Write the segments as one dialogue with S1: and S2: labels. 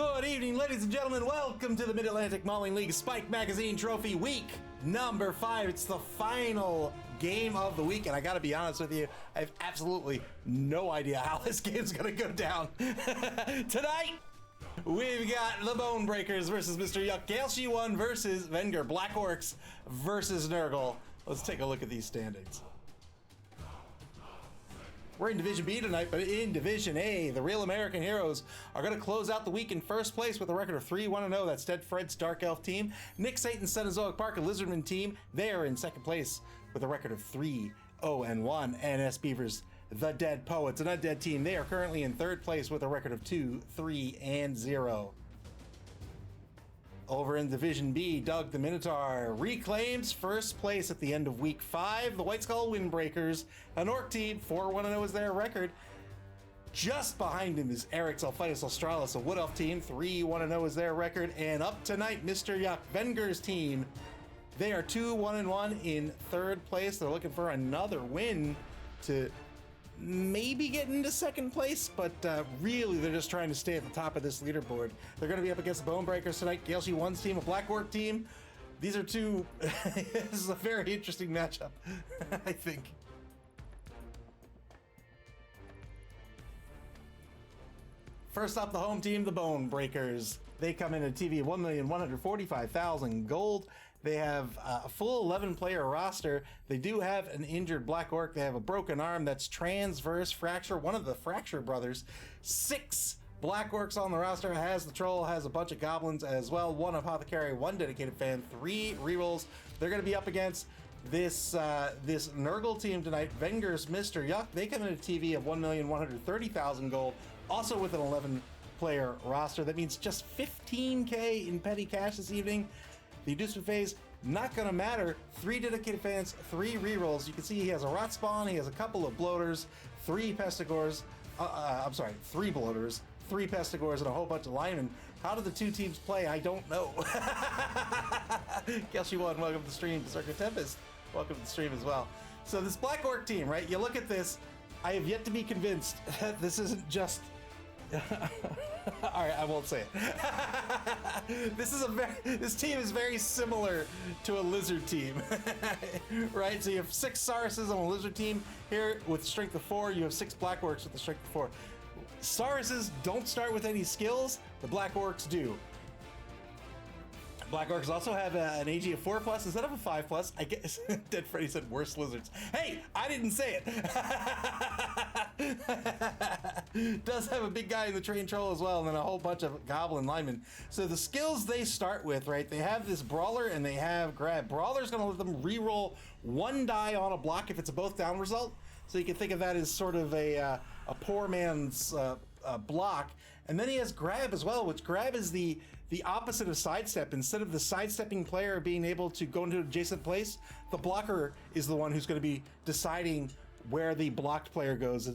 S1: Good evening, ladies and gentlemen. Welcome to the Mid-Atlantic Mauling League Spike Magazine Trophy Week number 5. It's the final game of the week, and I gotta be honest with you, I have absolutely no idea how this game's gonna go down. Tonight, we've got the Bone Breakers versus Mr. Yuck, Gale She-1 versus Venger, Black Orcs versus Nurgle. Let's take a look at these standings. We're in Division B tonight, but in Division A, the Real American Heroes are going to close out the week in first place with a record of 3-1-0. That's Dead Fred's Dark Elf team. Nick Satan's Cenozoic Park, a Lizardman team, they are in second place with a record of 3-0-1. And S. Beavers, the Dead Poets, an undead team, they are currently in third place with a record of 2-3-0. Over in Division B, Doug the Minotaur reclaims first place at the end of Week 5. The White Skull Windbreakers, an Orc team, 4-1-0 is their record. Just behind him is Eric's Alphitus Australis, a Wood Elf team, 3-1-0 is their record. And up tonight, Mr. Yuck, Venger's team, they are 2-1-1 in third place. They're looking for another win to maybe get into second place, but really they're just trying to stay at the top of this leaderboard. They're going to be up against the Bone Breakers tonight, Gale She-1's team, a Black Orc team. These are two, this is a very interesting matchup, I think. First up, the home team, the Bone Breakers. They come in at TV of 1,145,000 gold. They have a full 11-player roster. They do have an injured Black Orc. They have a broken arm. That's Transverse Fracture, one of the Fracture brothers. 6 Black Orcs on the roster. Has the Troll, has a bunch of Goblins as well. 1 Apothecary, 1 Dedicated Fan, 3 rerolls. They're going to be up against this Nurgle team tonight, Venger's Mr. Yuck. They come in at a TV of 1,130,000 gold, also with an 11-player roster. That means just 15k in petty cash this evening. The inducement phase, not going to matter. 3 Dedicated Fans, 3 rerolls. You can see he has a Rot Spawn, he has a couple of Bloaters, 3 Pestigores, 3 Bloaters, 3 Pestigores, and a whole bunch of linemen. How do the two teams play? I don't know. Gale She-1, welcome to the stream. Circuit Tempest, welcome to the stream as well. So this Black Orc team, right? You look at this, I have yet to be convinced that this isn't just... All right, I won't say it. This team is very similar to a lizard team, right? So you have 6 Sauruses on a lizard team here with strength of 4. You have 6 Black Orcs with the strength of 4. Sauruses don't start with any skills. The Black Orcs do. Black Orcs also have an AG of 4+ instead of a 5+. I guess Dead Freddy said worse lizards. Hey, I didn't say it. Does have a big guy in the train troll as well, and then a whole bunch of goblin linemen. So the skills they start with, right? They have this Brawler and they have Grab. Brawler's going to let them re-roll 1 die on a block if it's a both down result. So you can think of that as sort of a poor man's block. And then he has Grab as well, which Grab is the opposite of Sidestep. Instead of the sidestepping player being able to go into an adjacent place, the blocker is the one who's going to be deciding where the blocked player goes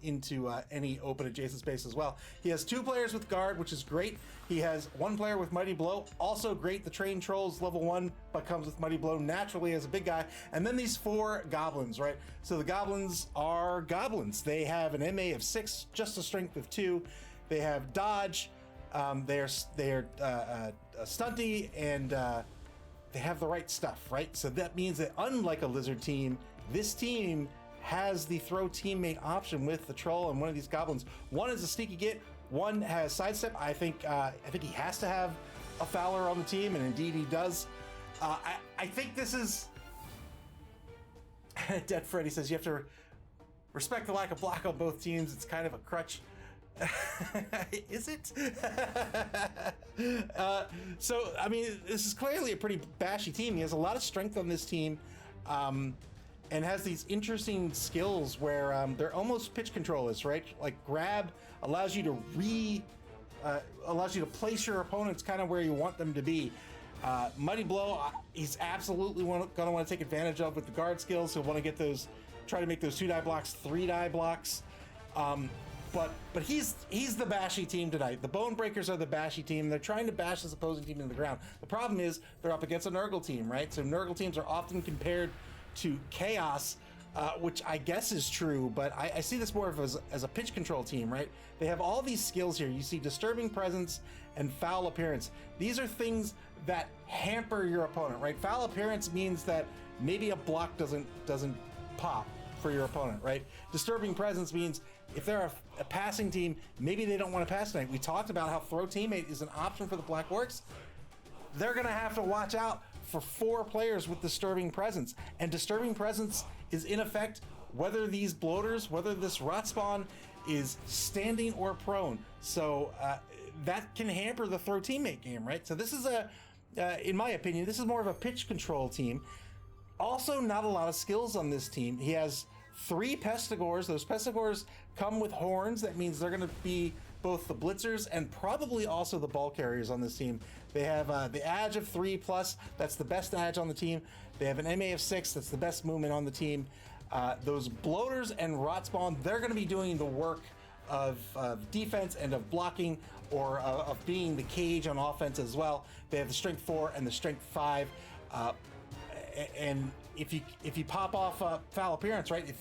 S1: into any open adjacent space as well. He has 2 players with Guard, which is great. He has 1 player with Mighty Blow, also great. The Train Troll's level 1, but comes with Mighty Blow naturally as a big guy. And then these 4 Goblins, right? So the Goblins are Goblins. They have an MA of 6, just a strength of 2. They have Dodge. They are stunty, and they have the right stuff, right? So that means that unlike a lizard team, this team has the throw teammate option with the Troll and one of these Goblins. 1 is a sneaky get, 1 has sidestep. I think he has to have a Fowler on the team, and indeed he does. I think this is... Dead Freddy says you have to respect the lack of block on both teams. It's kind of a crutch. Is it? So, I mean, this is clearly a pretty bashy team. He has a lot of strength on this team. And has these interesting skills where they're almost pitch controllers, right? Like Grab allows you to place your opponents kind of where you want them to be. Mighty Blow, he's absolutely going to want to take advantage of with the Guard skills. He'll want to get those, try to make those 2-die blocks 3-die blocks. But he's the bashy team tonight. The Bone Breakers are the bashy team. They're trying to bash this opposing team into the ground. The problem is they're up against a Nurgle team, right? So Nurgle teams are often compared to Chaos, which I guess is true, but I see this more of as a pitch control team, right? They have all these skills here. You see disturbing presence and foul appearance. These are things that hamper your opponent, right? Foul appearance means that maybe a block doesn't pop for your opponent, right? Disturbing presence means if they're a passing team, maybe they don't want to pass tonight. We talked about how throw teammate is an option for the Black Orcs. They're going to have to watch out for 4 players with disturbing presence. And disturbing presence is in effect whether these bloaters, whether this rot spawn is standing or prone. So that can hamper the throw teammate game, right? So this is in my opinion, this is more of a pitch control team. Also, not a lot of skills on this team. He has 3 Pestigors. Those Pestigors come with horns. That means they're going to be both the blitzers and probably also the ball carriers on this team. They have the Edge of 3+. That's the best Edge on the team. They have an MA of 6. That's the best movement on the team. Those bloaters and rot spawn, they're going to be doing the work of defense and of blocking, or of being the cage on offense as well. They have the strength 4 and the strength 5. And if you pop off foul appearance, right?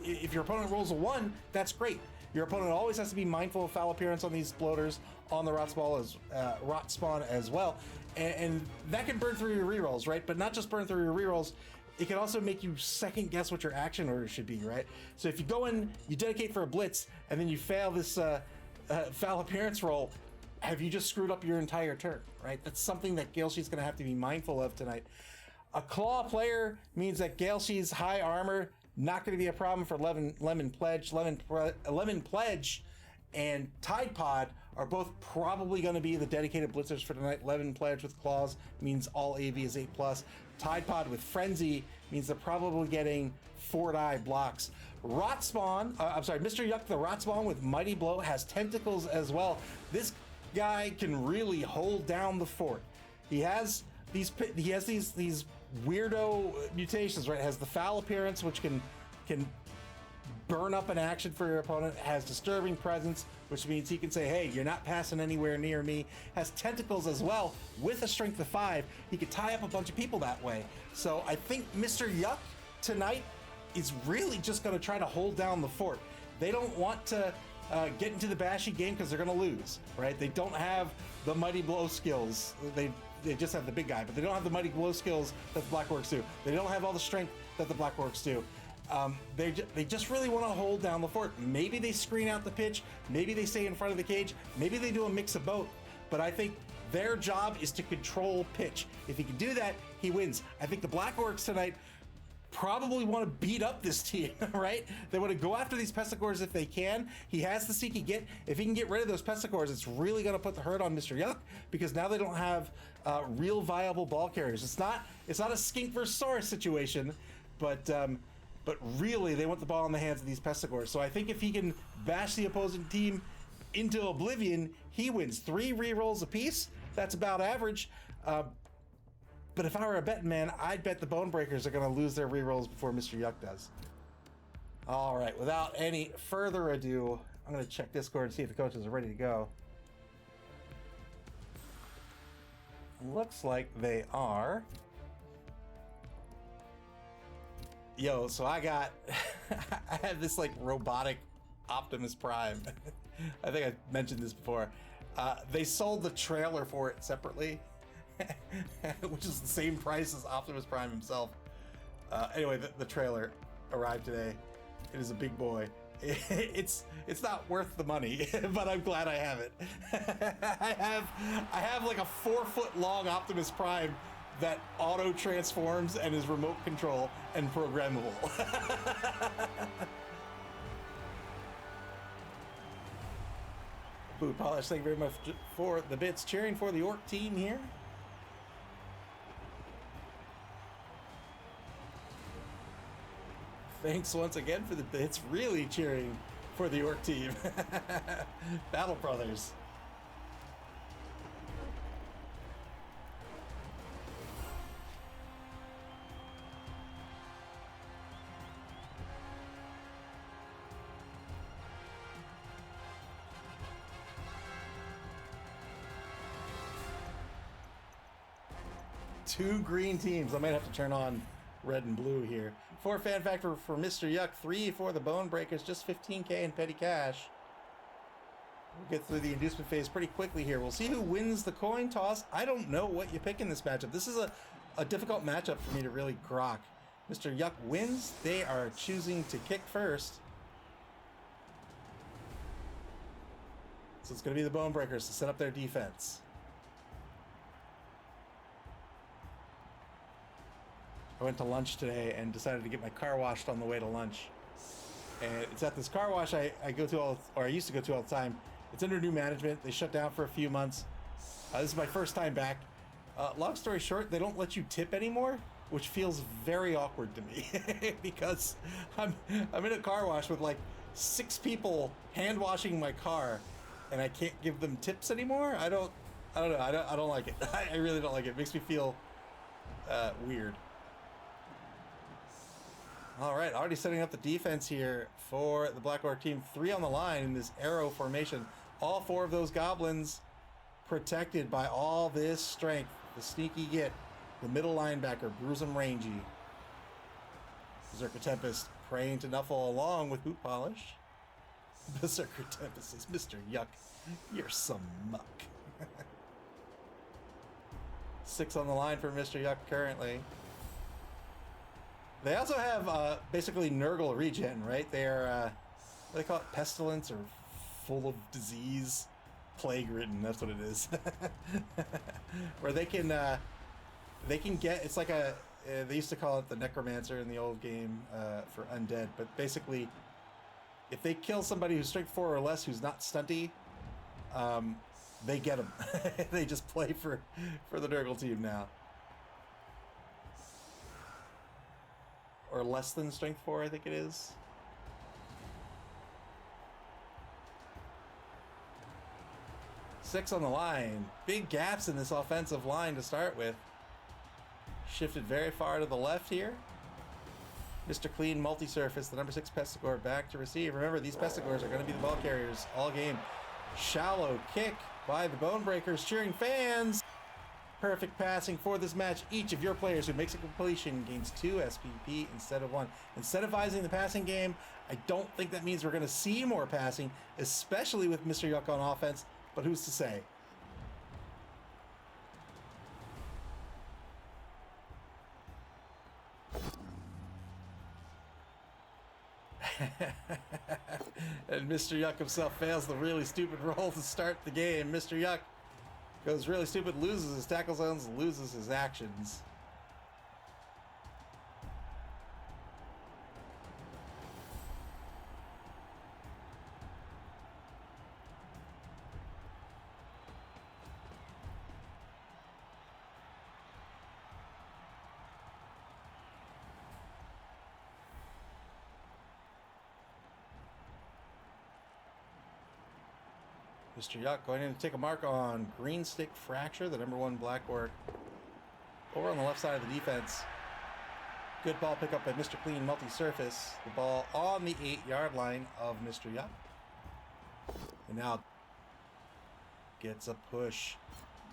S1: If your opponent rolls a 1, that's great. Your opponent always has to be mindful of foul appearance on these bloaters, on the rot spawn as well, and that can burn through your rerolls, right? But not just burn through your rerolls, it can also make you second guess what your action order should be, right? So if you go in, you dedicate for a blitz, and then you fail this foul appearance roll, have you just screwed up your entire turn, right? That's something that Galeshe's going to have to be mindful of tonight. A claw player means that Galeshe's high armor, not going to be a problem for Lemon Pledge. Lemon Pledge and Tide Pod are both probably going to be the dedicated blitzers for tonight. Lemon Pledge with claws means all AV is 8+. Tide Pod with Frenzy means they're probably getting 4-die blocks. Mr. Yuck the Rot Spawn with Mighty Blow has tentacles as well. This guy can really hold down the fort. He has these weirdo mutations, right? Has the foul appearance, which can burn up an action for your opponent. Has disturbing presence, which means he can say, hey, you're not passing anywhere near me. Has tentacles as well with a strength of 5. He could tie up a bunch of people that way. So I think Mr. Yuck tonight is really just going to try to hold down the fort. They don't want to get into the bashy game because they're going to lose, right? They don't have the Mighty Blow skills. They just have the big guy, but they don't have the Mighty Blow skills that the Black Orcs do. They don't have all the strength that the Black Orcs do. They just really want to hold down the fort. Maybe they screen out the pitch. Maybe they stay in front of the cage. Maybe they do a mix of both. But I think their job is to control pitch. If he can do that, he wins. I think the Black Orcs tonight probably want to beat up this team, right? They want to go after these Pestigors if they can. He has the Seeky Git. If he can get rid of those Pestigors, it's really going to put the hurt on Mr. Yuck, because now they don't have real viable ball carriers. It's not a Skink versus Saurus situation, but really they want the ball in the hands of these Pestigors. So I think if he can bash the opposing team into oblivion, he wins. 3 rerolls apiece. That's about average. But if I were a betting man, I'd bet the Bone Breakers are going to lose their rerolls before Mr. Yuck does. All right, without any further ado, I'm going to check Discord and see if the coaches are ready to go. Looks like they are. Yo, so I had this like robotic Optimus Prime. I think I mentioned this before. They sold the trailer for it separately, which is the same price as Optimus Prime himself. Anyway, the trailer arrived today. It is a big boy. It's not worth the money, but I'm glad I have it. I have like a 4-foot long Optimus Prime that auto transforms and is remote control and programmable. Boot Polish, thank you very much for the bits. Cheering for the Orc team here. Thanks once again for the bits. Really cheering for the Orc team. Battle Brothers. Two green teams. I might have to turn on red and blue here. 4 fan factor for Mr. Yuck, 3 for the Bone Breakers, just 15K in petty cash. We'll get through the inducement phase pretty quickly here. We'll see who wins the coin toss. I don't know what you pick in this matchup. This is a difficult matchup for me to really grok. Mr. Yuck wins. They are choosing to kick first. So it's going to be the Bone Breakers to set up their defense. I went to lunch today and decided to get my car washed on the way to lunch. And it's at this car wash I go to I used to go to all the time. It's under new management. They shut down for a few months. This is my first time back. Long story short, they don't let you tip anymore, which feels very awkward to me because I'm in a car wash with like 6 people hand washing my car, and I can't give them tips anymore. I don't know. I don't like it. I really don't like it. It makes me feel weird. All right, already setting up the defense here for the Black Orc team. 3 on the line in this arrow formation. All 4 of those goblins protected by all this strength. The sneaky git, the middle linebacker, Bruisem Rangy. Berserker Tempest praying to Nuffle along with Boot Polish. Berserker Tempest says, Mr. Yuck, you're some muck. 6 on the line for Mr. Yuck currently. They also have basically Nurgle regen, right? They're, what do they call it? Pestilence or full of disease? Plague-ridden, that's what it is. Where they can get, it's like a, they used to call it the Necromancer in the old game for undead, but basically, if they kill somebody who's strength 4 or less who's not stunty, they get them. They just play for the Nurgle team now. Or less than strength 4, I think it is. Six on the line. Big gaps in this offensive line to start with. Shifted very far to the left here. Mr. Clean multi-surface, the number 6 Pestigore back to receive. Remember, these Pestigores are going to be the ball carriers all game. Shallow kick by the Bone Breakers, cheering fans. Perfect passing for this match. Each of your players who makes a completion gains 2 SPP instead of 1. Incentivizing the passing game, I don't think that means we're going to see more passing, especially with Mr. Yuck on offense, but who's to say? And Mr. Yuck himself fails the really stupid roll to start the game. Mr. Yuck goes really stupid, loses his tackle zones, loses his actions. Mr. Yuck going in to take a mark on Green Stick Fracture, the number 1 Black Orc. Over on the left side of the defense. Good ball pickup by Mr. Clean multi-surface. The ball on the 8-yard line of Mr. Yuck. And now gets a push.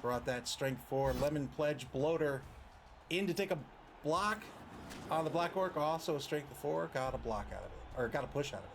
S1: Brought that strength 4 Lemon Pledge Bloater in to take a block on the Black Orc. Also a strength 4. Got a block out of it. Or got a push out of it.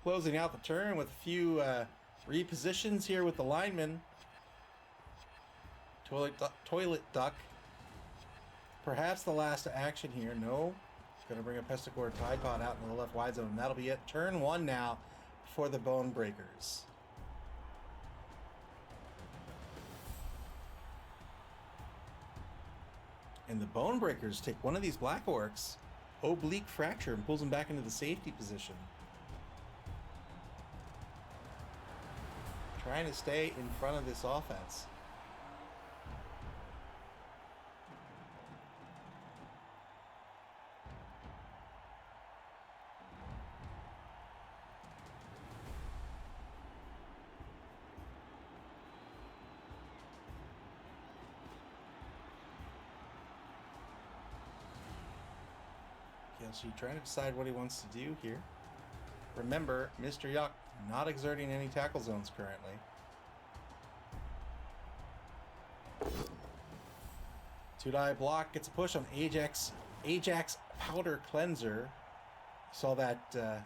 S1: Closing out the turn with a few repositions here with the linemen. Toilet Duck. Perhaps the last action here. No. It's going to bring a Pestigore Tide Pod out into the left wide zone. And that'll be it. Turn 1 now for the Bone Breakers. And the Bone Breakers take one of these Black Orcs, Oblique Fracture, and pulls them back into the safety position. Trying to stay in front of this offense. Actually trying to decide what he wants to do here. Remember, Mr. Yuck not exerting any tackle zones currently. Two-die block gets a push on Ajax Powder Cleanser. Saw that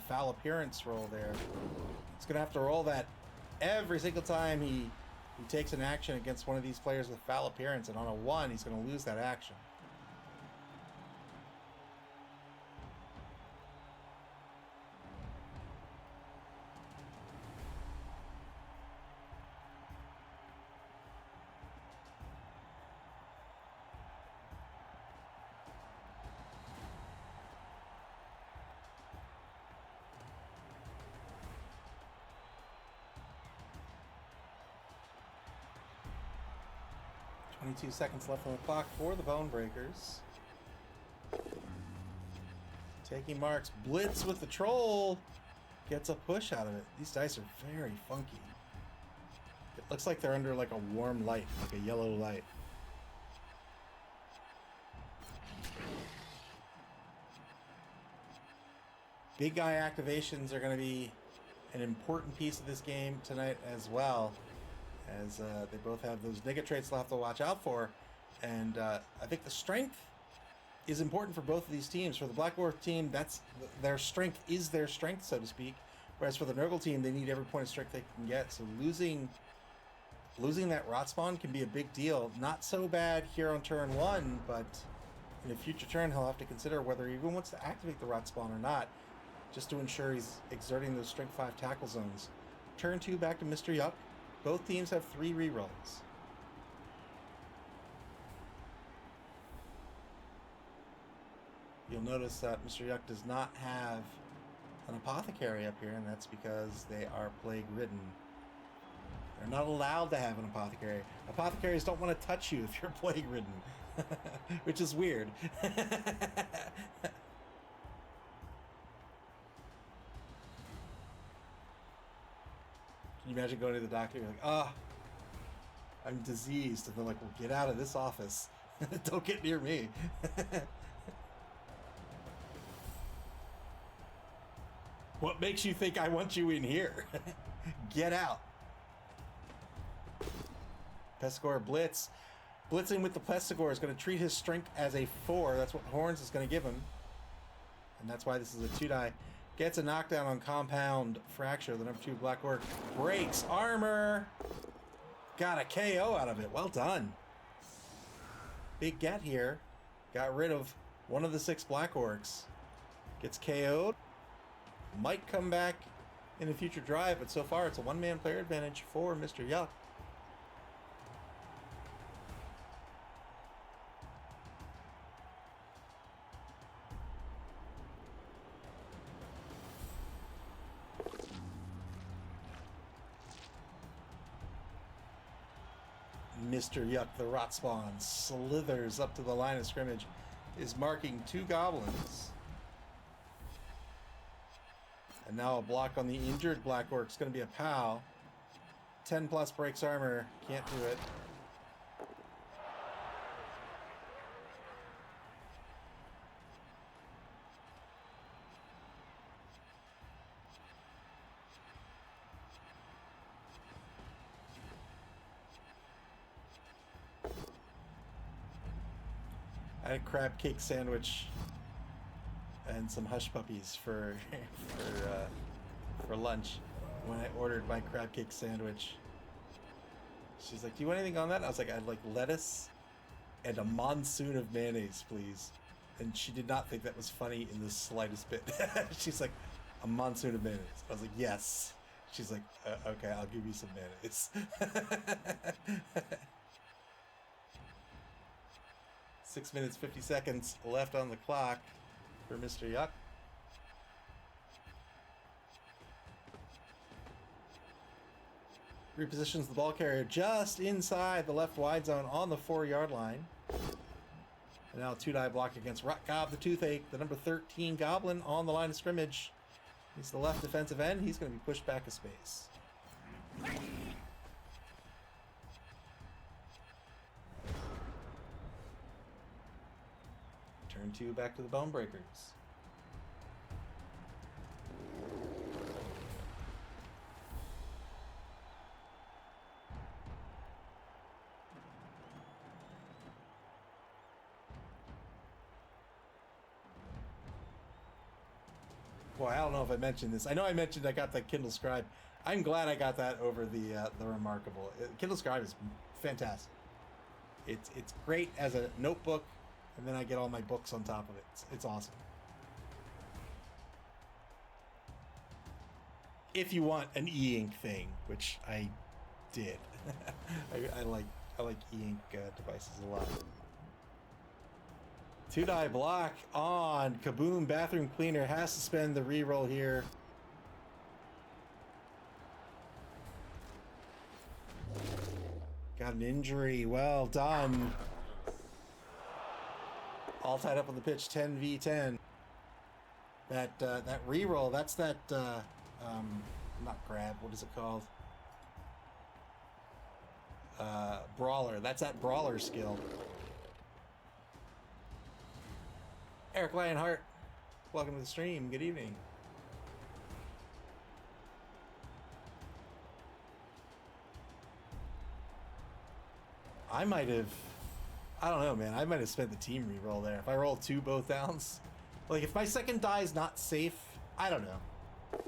S1: foul appearance roll there. He's gonna have to roll that every single time he takes an action against one of these players with foul appearance, and on a 1 he's gonna lose that action. Two seconds left on the clock for the Bone Breakers. Taking marks. Blitz with the troll. Gets a push out of it. These dice are very funky. It looks like they're under like a warm light, like a yellow light. Big guy activations are going to be an important piece of this game tonight as well, as they both have those nigga traits they'll have to watch out for. And I think the strength is important for both of these teams. For the Black Dwarf team, that's their strength is their strength, so to speak. Whereas for the Nurgle team, they need every point of strength they can get. So losing that rot spawn can be a big deal. Not so bad here on turn 1, but in a future turn, he'll have to consider whether he even wants to activate the rot spawn or not, just to ensure he's exerting those strength 5 tackle zones. Turn 2 back to Mr. Yuck. Both teams have 3 rerolls. You'll notice that Mr. Yuck does not have an apothecary up here, and that's because they are plague-ridden. They're not allowed to have an apothecary. Apothecaries don't want to touch you if you're plague-ridden, which is weird. Can you imagine going to the doctor? You're like, ah, I'm diseased. And they're like, well, get out of this office. Don't get near me. What makes you think I want you in here? Get out. Pestigore blitz. Blitzing with the Pestigore is going to treat his strength as a 4. That's what Horns is going to give him. And that's why this is a 2-die. Gets a knockdown on Compound Fracture. The number 2 Black Orc breaks armor. Got a KO out of it. Well done. Big get here. Got rid of one of the 6 Black Orcs. Gets KO'd. Might come back in a future drive, but so far it's a one-man player advantage for Mr. Yuck. Mr. Yuck, the rot spawn, slithers up to the line of scrimmage, is marking 2 goblins. And now a block on the injured Black Orc is going to be a POW. 10 plus breaks armor, can't do it. I had a crab cake sandwich and some hush puppies for lunch when I ordered my crab cake sandwich. She's like, do you want anything on that? I was like, I'd like lettuce and a monsoon of mayonnaise, please. And she did not think that was funny in the slightest bit. She's like, a monsoon of mayonnaise. I was like, yes. She's like, okay, I'll give you some mayonnaise. 6 minutes, 50 seconds left on the clock for Mr. Yuck. Repositions the ball carrier just inside the left wide zone on the 4-yard line. And now a 2-die block against Rotgob the Toothache, the number 13 Goblin on the line of scrimmage. He's the left defensive end. He's going to be pushed back a space. Turn 2 back to the Bone Breakers. Boy, I don't know if I mentioned this. I know I mentioned I got that Kindle Scribe. I'm glad I got that over the Remarkable. Kindle Scribe is fantastic. It's great as a notebook, and then I get all my books on top of it. It's awesome. If you want an e-ink thing, which I did, I like e-ink devices a lot. 2-die block on Kaboom. Bathroom Cleaner has to spend the reroll here. Got an injury. Well done. All tied up on the pitch. 10v10. That reroll. That's that. Not grab. What is it called? Brawler. That's that brawler skill. Eric Lionheart, welcome to the stream. Good evening. I might have, I don't know, man. I might have spent the team reroll there. If I roll 2 both downs, like if my second die is not safe, I don't know.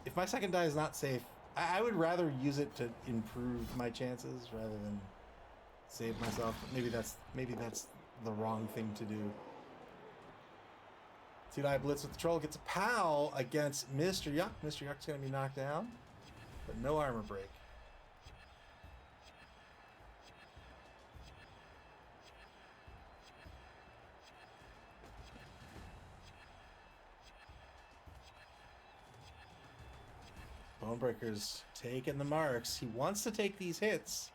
S1: If my second die is not safe, I would rather use it to improve my chances rather than save myself. Maybe that's the wrong thing to do. 2-die blitz with the troll gets a POW against Mr. Yuck. Mr. Yuck's going to be knocked down, but no armor break. Bonebreaker's taking the marks. He wants to take these hits.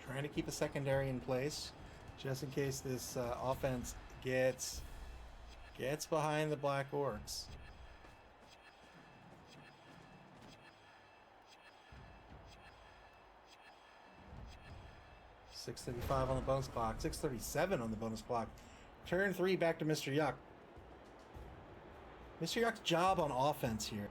S1: Trying to keep a secondary in place, just in case this offense gets behind the Black Orcs. $6:35 on the bonus clock. 6:37 on the bonus clock. Turn 3 back to Mr. Yuck. Mr. Yuck's job on offense here.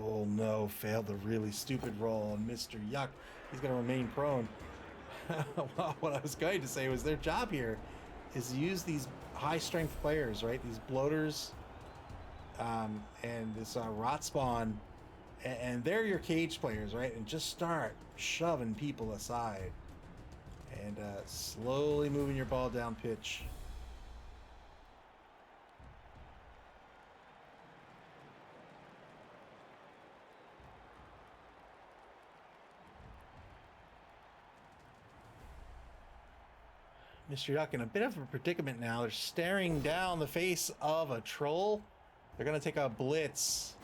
S1: Oh no, failed the really stupid roll on Mr. Yuck. He's going to remain prone. Well, what I was going to say was their job here is to use these high strength players, right? These bloaters and this rot spawn, and they're your cage players, right? And just start shoving people aside and slowly moving your ball down pitch. Mr. Yuck in a bit of a predicament now. They're staring down the face of a troll. They're going to take a blitz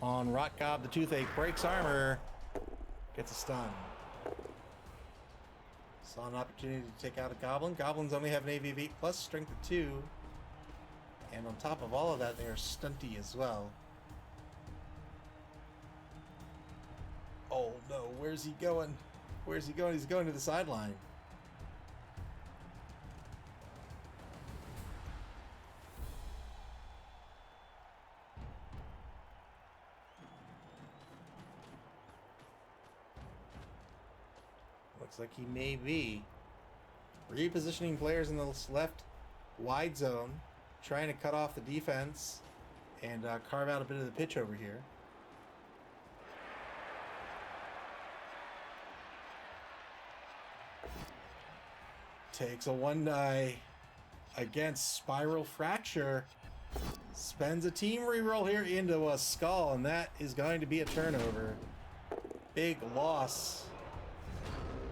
S1: on Rotgob the Toothache. Breaks armor. Gets a stun. Saw an opportunity to take out a goblin. Goblins only have an AV of 8 plus, strength of 2. And on top of all of that, they are stunty as well. Oh no, where's he going? Where's he going? He's going to the sideline. Looks like he may be repositioning players in the left wide zone, trying to cut off the defense and carve out a bit of the pitch over here. Takes a 1-die against Spiral Fracture. Spends a team reroll here into a skull, and that is going to be a turnover. Big loss.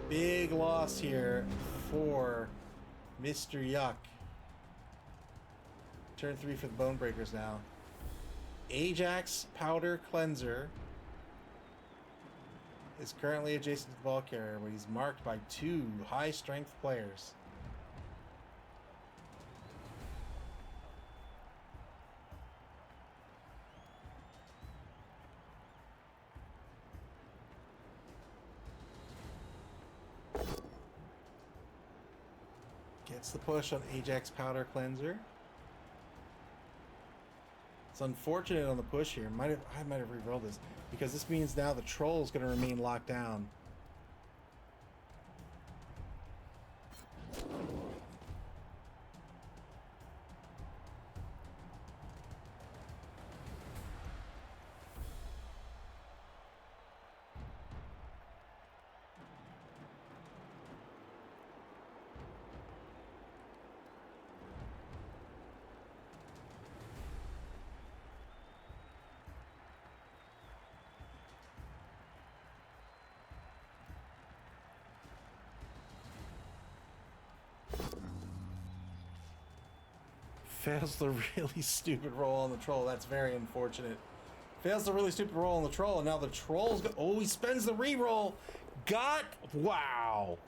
S1: Big loss here for Mr. Yuck. Turn 3 for the Bone Breakers now. Ajax Powder Cleanser is currently adjacent to the ball carrier, where he's marked by 2 high-strength players. Gets the push on Ajax Powder Cleanser. It's unfortunate on the push here. I might have re-rolled this because this means now the troll is going to remain locked down. Fails the really stupid roll on the troll. That's very unfortunate. Fails the really stupid roll on the troll, and now the troll's oh, he spends the reroll. Wow.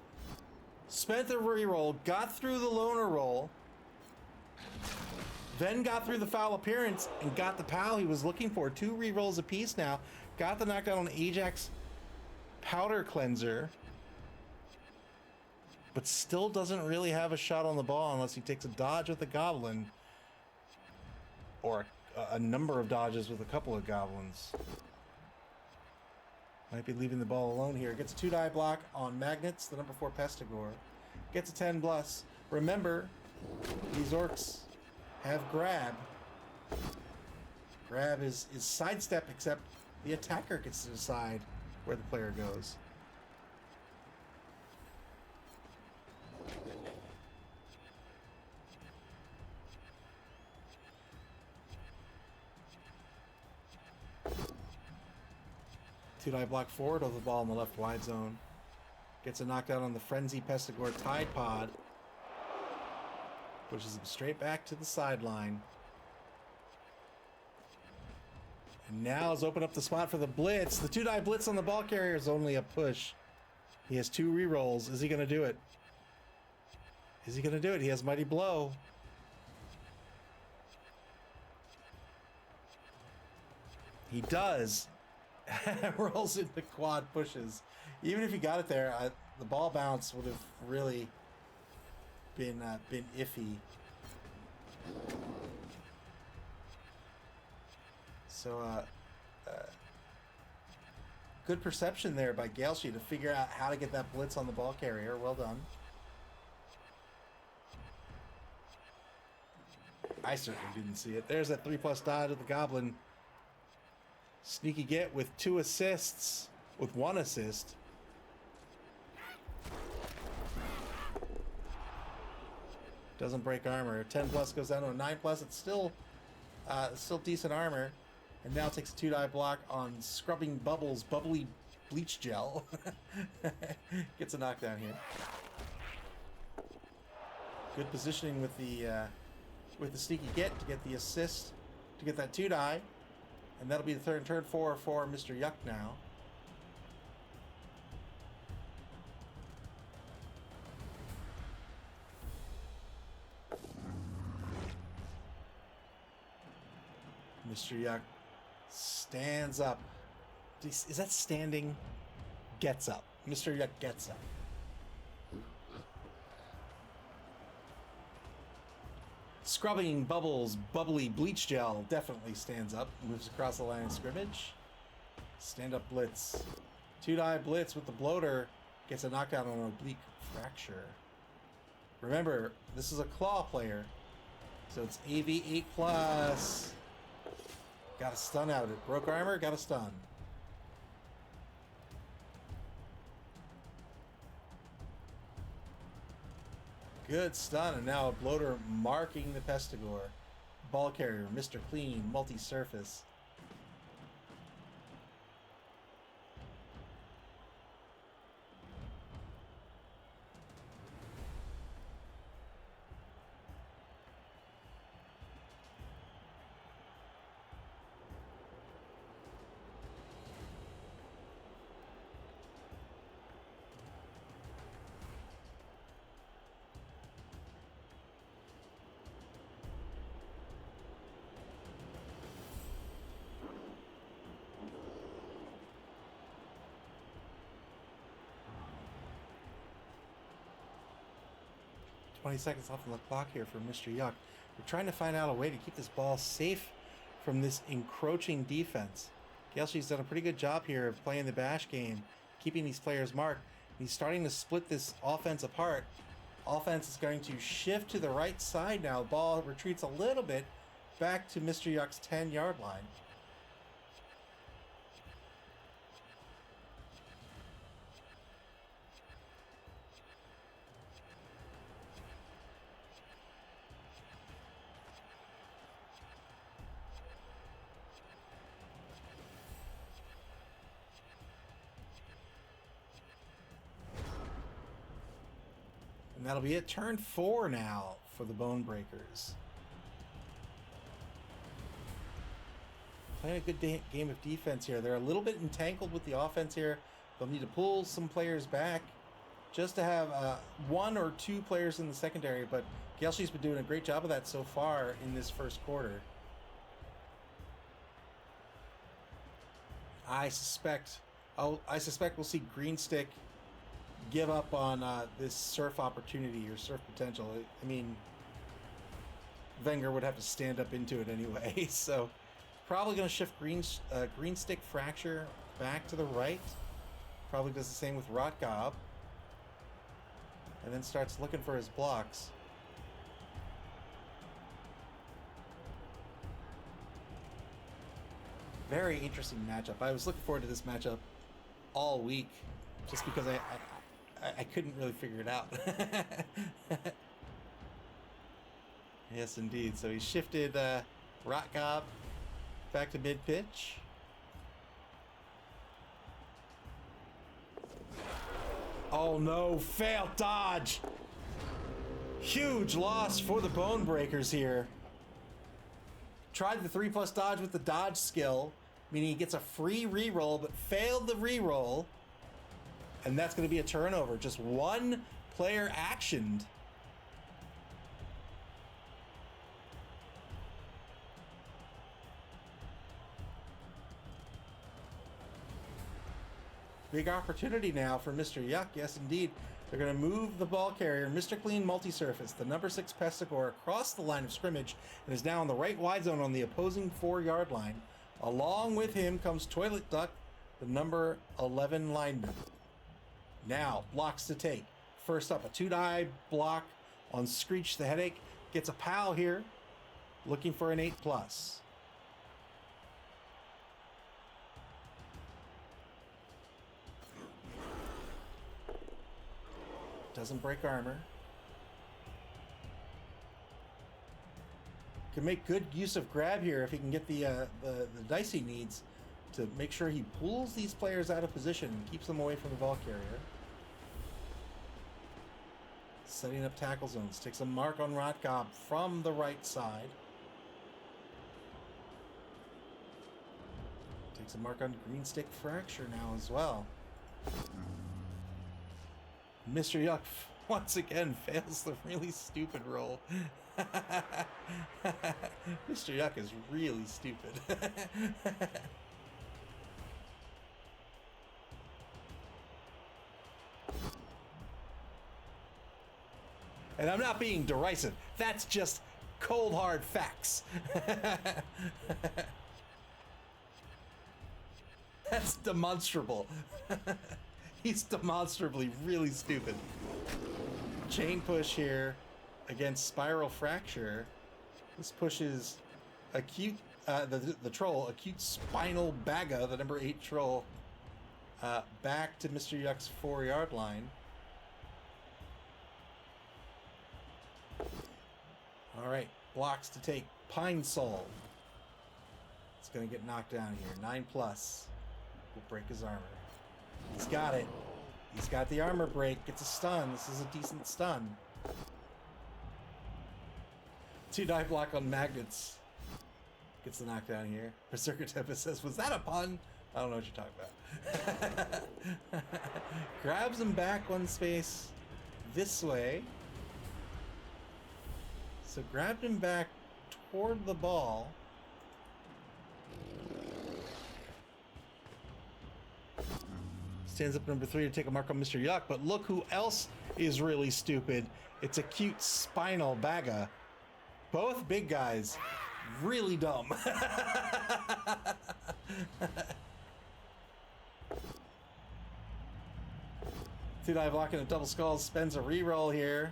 S1: Spent the reroll, got through the loner roll, then got through the foul appearance and got the pal he was looking for. 2 rerolls apiece now. Got the knockdown on Ajax Powder Cleanser, but still doesn't really have a shot on the ball unless he takes a dodge with a goblin. Or a number of dodges with a couple of goblins. Might be leaving the ball alone here. Gets a 2-die block on Magnets, the number 4 Pestigore. Gets a 10 plus. Remember, these orcs have grab. Grab is sidestep, except the attacker gets to decide where the player goes. Two-die block forward of the ball in the left wide zone. Gets a knockdown on the Frenzy Pestigore Tide Pod. Pushes him straight back to the sideline. And now has opened up the spot for the blitz. The 2-die blitz on the ball carrier is only a push. He has 2 rerolls. Is he going to do it? Is he going to do it? He has Mighty Blow. He does. Rolls into quad pushes. Even if he got it there, the ball bounce would have really been iffy. So good perception there by Galeshy to figure out how to get that blitz on the ball carrier. Well done. I certainly didn't see it. There's that 3+ dodge of the Goblin. Sneaky get with 2 assists, with 1 assist. Doesn't break armor. 10 plus goes down to a 9 plus. It's still decent armor. And now takes a 2-die block on Scrubbing Bubbles, Bubbly Bleach Gel. Gets a knockdown here. Good positioning with the sneaky get to get the assist, to get that 2-die. And that'll be the turn 4 for Mr. Yuck now. Mr. Yuck stands up. Is that standing? Gets up. Mr. Yuck gets up. Scrubbing Bubbles, Bubbly Bleach Gel definitely stands up. Moves across the line of scrimmage. Stand up blitz. 2-die blitz with the bloater. Gets a knockdown on an oblique fracture. Remember, this is a claw player. So it's AV 8 plus. Got a stun out of it. Broke armor, got a stun. Good stun, and now a bloater marking the Pestigore. Ball carrier, Mr. Clean, multi-surface. 20 seconds left on the clock here for Mr. Yuck. We're trying to find out a way to keep this ball safe from this encroaching defense. Gelshy's done a pretty good job here of playing the bash game, keeping these players marked. He's starting to split this offense apart. Offense is going to shift to the right side now. Ball retreats a little bit back to Mr. Yuck's 10-yard line. And that'll be it. Turn 4 now for the Bone Breakers. Playing a good game of defense here. They're a little bit entangled with the offense here. They'll need to pull some players back just to have 1 or 2 players in the secondary. But Gelshy's been doing a great job of that so far in this first quarter. I suspect we'll see Greenstick give up on this surf opportunity or surf potential. I mean, Wenger would have to stand up into it anyway. So probably going to shift Greenstick Fracture back to the right. Probably does the same with Rotgob. And then starts looking for his blocks. Very interesting matchup. I was looking forward to this matchup all week just because I couldn't really figure it out. Yes, indeed. So he shifted Rotgob back to mid-pitch. Oh no, failed dodge! Huge loss for the Bone Breakers here. Tried the 3+ dodge with the dodge skill, meaning he gets a free reroll, but failed the reroll. And that's going to be a turnover. Just one player actioned. Big opportunity now for Mr. Yuck. Yes, indeed. They're going to move the ball carrier, Mr. Clean Multi-Surface, the number 6 Pestigore, across the line of scrimmage and is now in the right wide zone on the opposing 4-yard line. Along with him comes Toilet Duck, the number 11 lineman. Now, blocks to take. First up, a 2-dive block on Screech the Headache. Gets a pal here, looking for an 8+. Doesn't break armor. Can make good use of grab here if he can get the dice he needs to make sure he pulls these players out of position and keeps them away from the ball carrier. Setting up tackle zones. Takes a mark on Rotgob from the right side. Takes a mark on Greenstick Fracture now as well. Mr. Yuck once again fails the really stupid roll. Mr. Yuck is really stupid. And I'm not being derisive. That's just cold hard facts. That's demonstrable. He's demonstrably really stupid. Chain push here against Spiral Fracture. This pushes acute the troll, acute spinal Baga, the number 8 troll, back to Mr. Yuck's 4-yard line. All right, blocks to take. Pine Soul. It's going to get knocked down here. 9+. Will break his armor. He's got it. He's got the armor break. Gets a stun. This is a decent stun. 2-dive block on Magnets. Gets the knockdown here. Berserker Tempest says, was that a pun? I don't know what you're talking about. Grabs him back 1 space this way. So grabbed him back toward the ball. Stands up number 3 to take a mark on Mr. Yuck, but look who else is really stupid. It's a cute spinal Baga. Both big guys, really dumb. Two-dive blocking a double skull, spends a reroll here.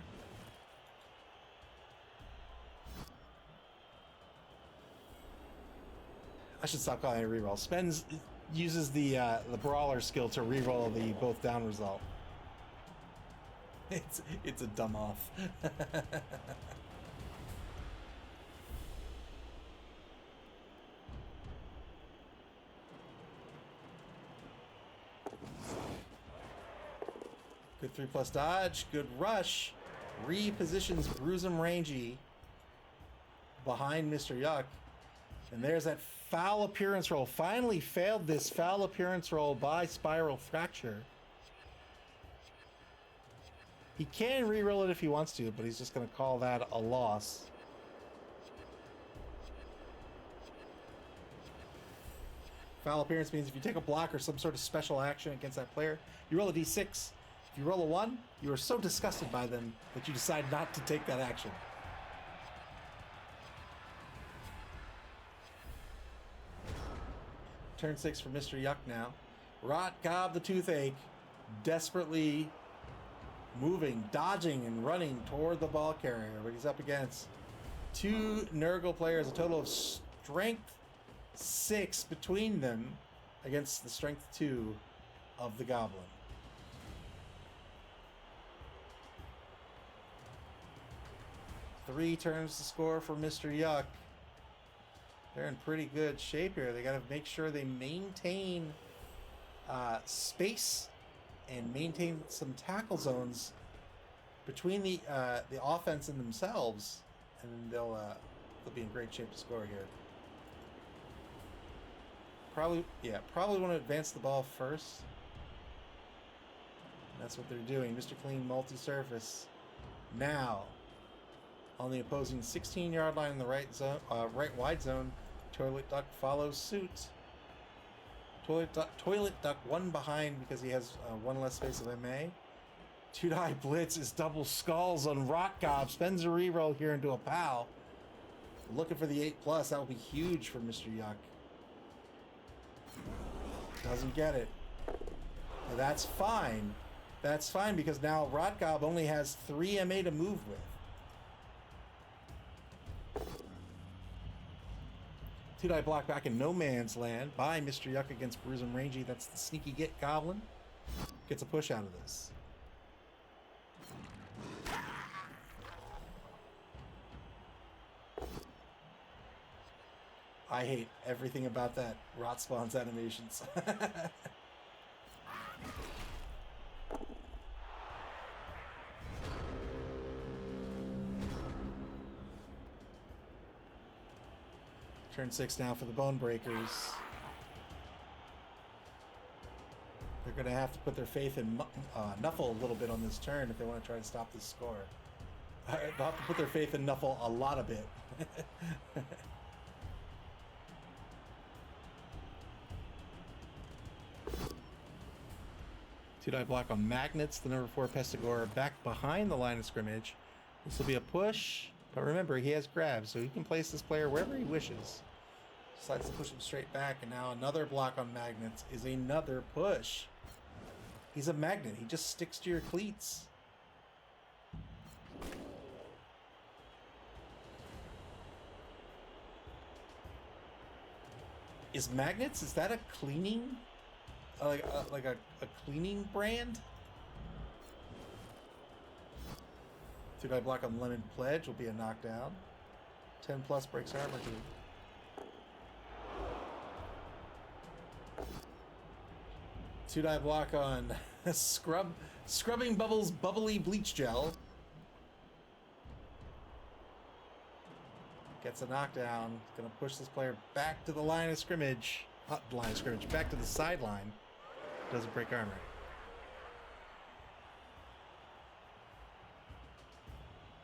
S1: I should stop calling it a reroll. Spends uses the brawler skill to reroll the both down result. It's a dumb off. Good 3+ dodge, good rush. Repositions Bruisem Rangy behind Mr. Yuck. And there's that foul appearance roll. Finally failed this foul appearance roll by Spiral Fracture. He can re-roll it if he wants to, but he's just going to call that a loss. Foul appearance means if you take a block or some sort of special action against that player, you roll a d6. If you roll a 1, you are so disgusted by them that you decide not to take that action. Turn 6 for Mr. Yuck now. Rot Gob the Toothache, desperately moving, dodging, and running toward the ball carrier, but he's up against 2 Nurgle players, a total of strength 6 between them against the strength 2 of the Goblin. Three turns to score for Mr. Yuck. They're in pretty good shape here. They got to make sure they maintain space and maintain some tackle zones between the offense and themselves, and they'll be in great shape to score here. Probably want to advance the ball first. And that's what they're doing. Mr. Clean multi-surface now on the opposing 16-yard line in the right zone, right wide zone. Toilet Duck follows suit. Toilet Duck one behind because he has one less space of MA. Two-die blitz is double skulls on Rot Gob. Spends a reroll here into a POW. Looking for the 8+. That will be huge for Mr. Yuck. Doesn't get it. But that's fine. That's fine because now Rot Gob only has 3 MA to move with. Two-die block back in no man's land by Mr. Yuck against Bruisem Rangy. That's the sneaky get Goblin. Gets a push out of this. I hate everything about that Rot Spawn's animations. Turn 6 now for the Bone Breakers. They're going to have to put their faith in Nuffle a little bit on this turn if they want to try to stop this score. They'll have to put their faith in Nuffle a lot of it. Two-die block on Magnets, the number 4 Pestigore back behind the line of scrimmage. This will be a push, but remember he has grabs, so he can place this player wherever he wishes. Decides to push him straight back, and now another block on Magnets is another push. He's a magnet. He just sticks to your cleats. Is Magnets, is that a cleaning? Like a cleaning brand? Two-die block on Lemon Pledge will be a knockdown. 10+ breaks armor too. Two-die block on Scrubbing Bubbles Bubbly Bleach Gel. Gets a knockdown. Gonna push this player back to the line of scrimmage. Not line of scrimmage, back to the sideline. Doesn't break armor.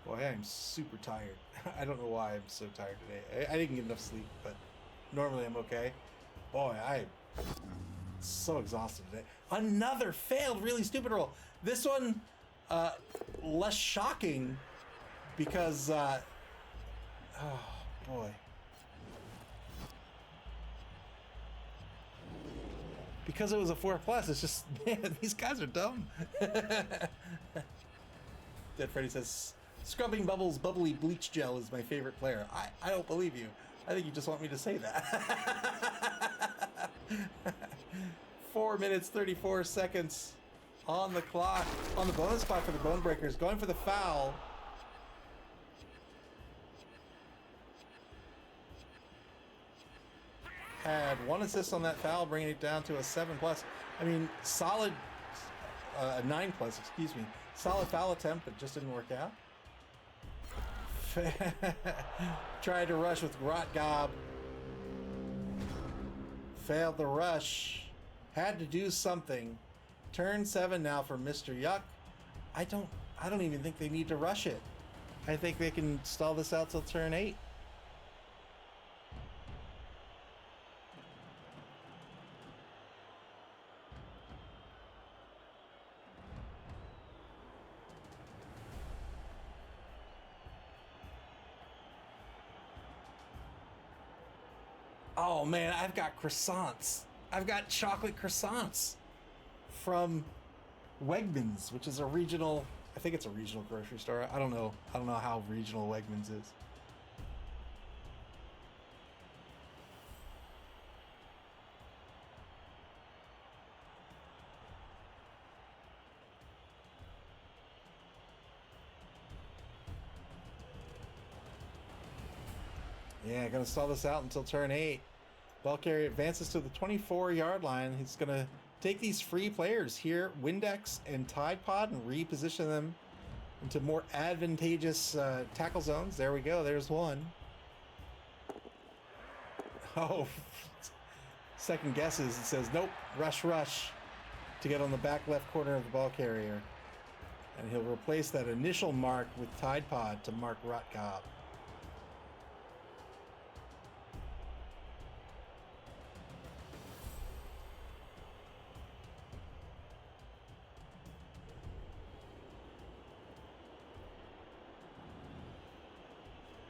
S1: Boy, I am super tired. I don't know why I'm so tired today. I didn't get enough sleep, but normally I'm okay. Boy, So exhausted today. Another failed, really stupid roll. This one, less shocking because, oh boy. Because it was a 4+, it's just, man, these guys are dumb. Dead Freddy says, Scrubbing Bubbles Bubbly Bleach Gel is my favorite player. I don't believe you. I think you just want me to say that. 4 minutes, 34 seconds on the clock. On the bonus clock for the Bone Breakers. Going for the foul. Had 1 assist on that foul, bringing it down to a 7+. I mean, solid, a 9+, excuse me. Solid foul attempt, but just didn't work out. Tried to rush with Rotgob. Failed the rush. Had to do something. Turn 7 now for Mr. Yuck. I don't even think they need to rush it. I think they can stall this out till turn 8. Oh man, I've got croissants. I've got chocolate croissants from Wegmans, which is a regional, I think it's a regional grocery store. I don't know how regional Wegmans is. Yeah, gonna stall this out until turn 8. Ball carrier advances to the 24-yard line. He's gonna take these free players here, Windex and Tide Pod, and reposition them into more advantageous tackle zones. There we go. There's one. Oh, second guesses. It says, nope, rush, rush, to get on the back left corner of the ball carrier. And he'll replace that initial mark with Tide Pod to mark Rotgob.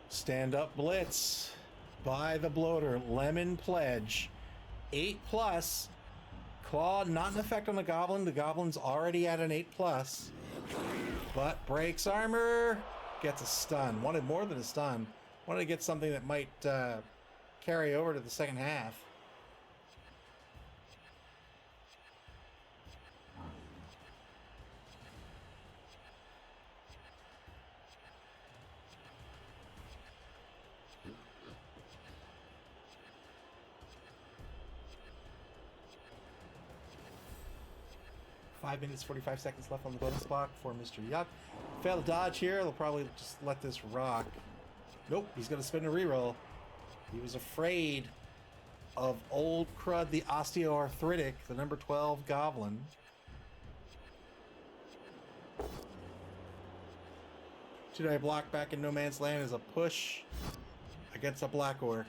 S1: Stand up blitz by the bloater. Lemon Pledge. 8+. Claw not in effect on the Goblin. The Goblin's already at an 8+. But breaks armor. Gets a stun. Wanted more than a stun. Wanted to get something that might carry over to the second half. Five minutes, 45 seconds left on the bonus clock for Mr. Yuck. Fail to dodge here. They'll probably just let this rock. Nope, he's going to spin a reroll. He was afraid of old Crud, the osteoarthritic, the number 12 Goblin. Should I block back in No Man's Land as a push against a Black Orc?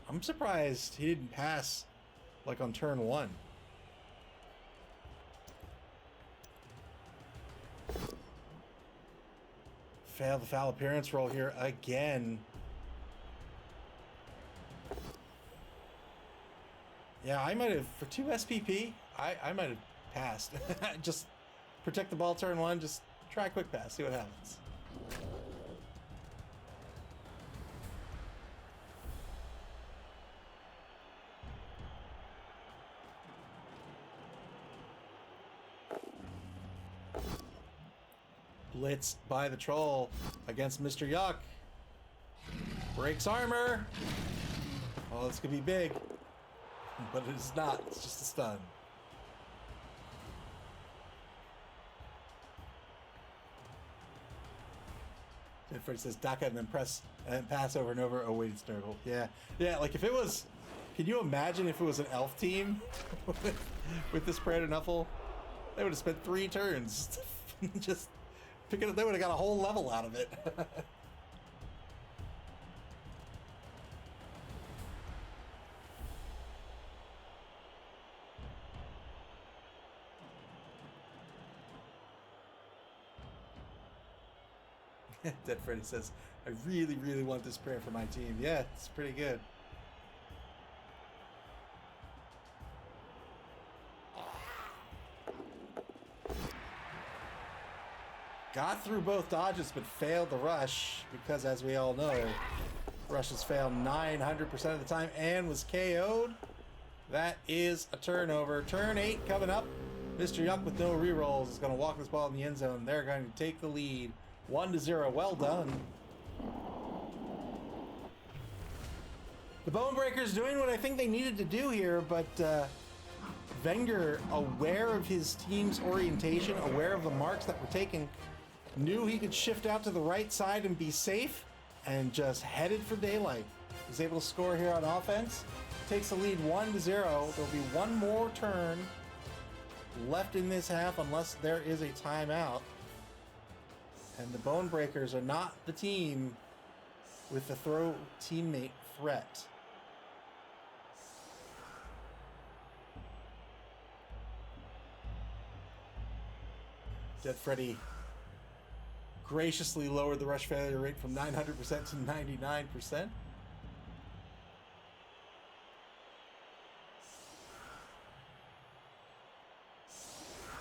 S1: I'm surprised he didn't pass like on turn 1. Fail the foul appearance roll here again. Yeah, I might have, for 2 SPP, I might have passed. Just protect the ball turn 1, just try a quick pass, see what happens. Blitz by the Troll against Mr. Yuck. Breaks armor. Oh, this could be big. But it is not. It's just a stun. Fred says Daka and then press and pass over and over. Oh, wait, it's Nurgle. Yeah. Yeah, like if it was... Can you imagine if it was an elf team with this Praetor Nuffle? They would have spent 3 turns just... They would have got a whole level out of it. Dead Freddy says, I really, really want this prayer for my team. Yeah, it's pretty good. Got through both dodges, but failed the rush because, as we all know, rushes fail 900% of the time and was KO'd. That is a turnover. Turn 8 coming up. Mr. Yuck with no rerolls is going to walk this ball in the end zone. They're going to take the lead 1-0. Well done. The Bone Breakers doing what I think they needed to do here, but Wenger, aware of his team's orientation, aware of the marks that were taken, knew he could shift out to the right side and be safe, and just headed for daylight. He's able to score here on offense. Takes the lead 1-0. There'll be one more turn left in this half unless there is a timeout. And the Bone Breakers are not the team with the throw teammate threat. Dead Freddy graciously lowered the rush failure rate from 900% to 99%.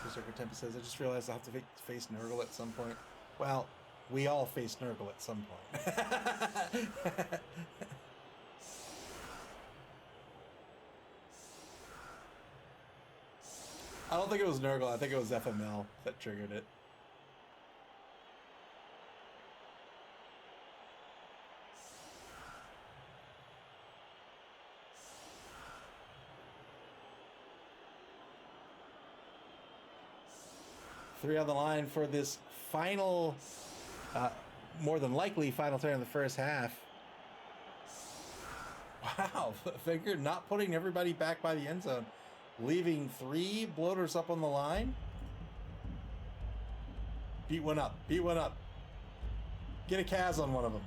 S1: Berserker Tempe says, I just realized I'll have to face Nurgle at some point. Well, we all face Nurgle at some point. I don't think it was Nurgle. I think it was FML that triggered it. Three on the line for this final, more than likely final turn in the first half. Wow, Figure not putting everybody back by the end zone. Leaving 3 bloaters up on the line. Beat one up. Beat one up. Get a Kaz on one of them.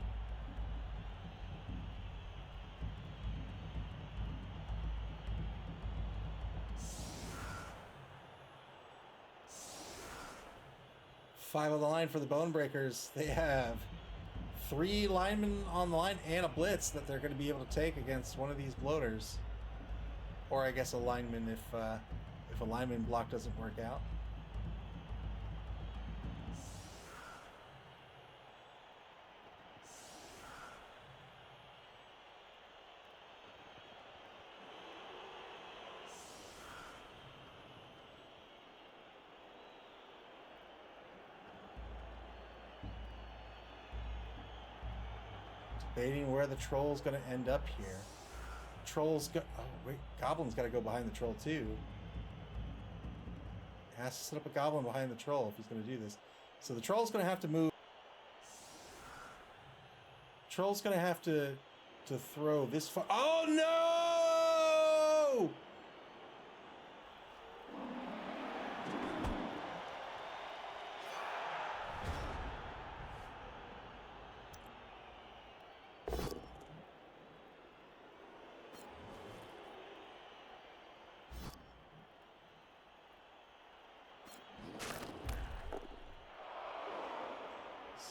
S1: Five on the line for the Bone Breakers. They have 3 linemen on the line and a blitz that they're going to be able to take against one of these bloaters. Or I guess a lineman if a lineman block doesn't work out. Debating where the troll's going to end up here. Troll's go. Oh wait, Goblin's got to go behind the troll too. Has to set up a goblin behind the troll if he's going to do this. So the troll's going to have to move. Troll's going to have to throw this far. Oh no!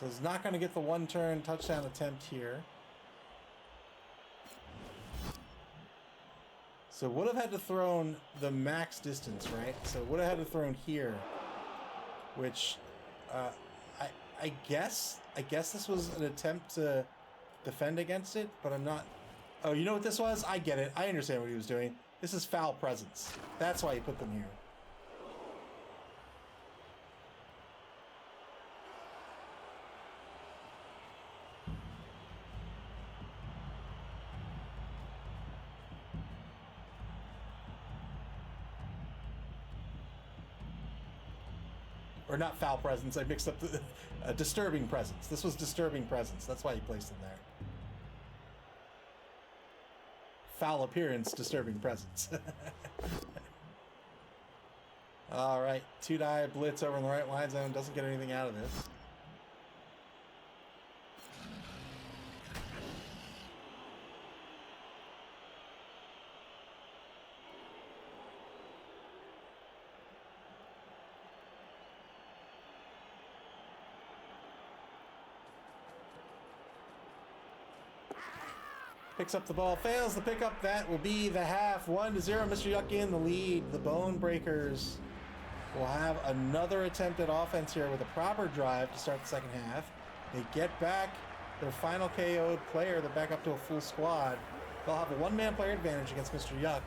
S1: So he's not going to get the one-turn touchdown attempt here. So would have had to thrown the max distance, right? So would have had to thrown here, which I guess this was an attempt to defend against it, but I'm not. Oh, you know what this was? I get it. I understand what he was doing. This is foul presence. That's why he put them here. Or not foul presence, I mixed up the disturbing presence. This was disturbing presence. That's why he placed him there. Foul appearance, disturbing presence. All right, 2-die blitz over in the right line zone. Doesn't get anything out of this. Picks up the ball, fails the pickup. That will be the half. 1-0. Mr. Yuck in the lead. The Bone Breakers will have another attempt at offense here with a proper drive to start the second half. They get back their final KO'd player. They're back up to a full squad. They'll have a one-man player advantage against Mr. Yuck.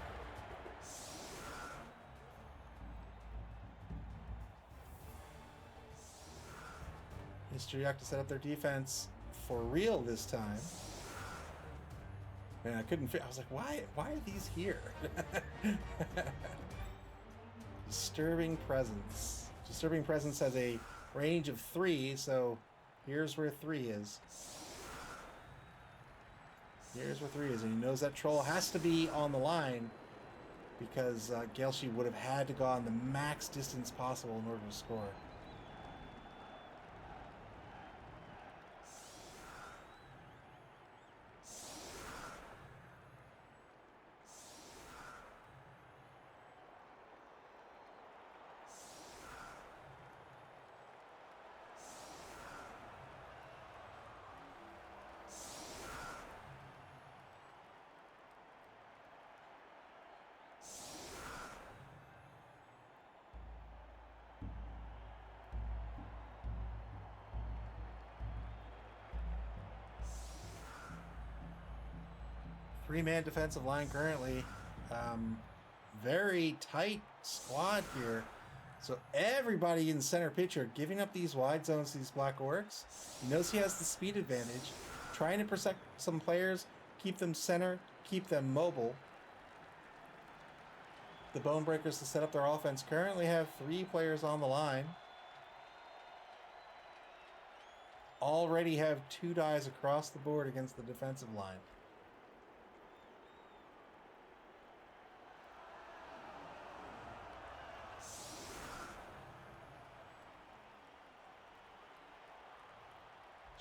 S1: Mr. Yuck to set up their defense for real this time. Man, I couldn't fit. I was like, why are these here? Disturbing Presence. Disturbing Presence has a range of 3, so here's where 3 is. Here's where 3 is, and he knows that troll has to be on the line because Gaelshi would have had to go on the max distance possible in order to score. Three-man defensive line currently. Very tight squad here. So everybody in center picture giving up these wide zones to these Black Orcs. He knows he has the speed advantage. Trying to protect some players, keep them center, keep them mobile. The Bone Breakers to set up their offense currently have 3 players on the line. Already have 2 dies across the board against the defensive line.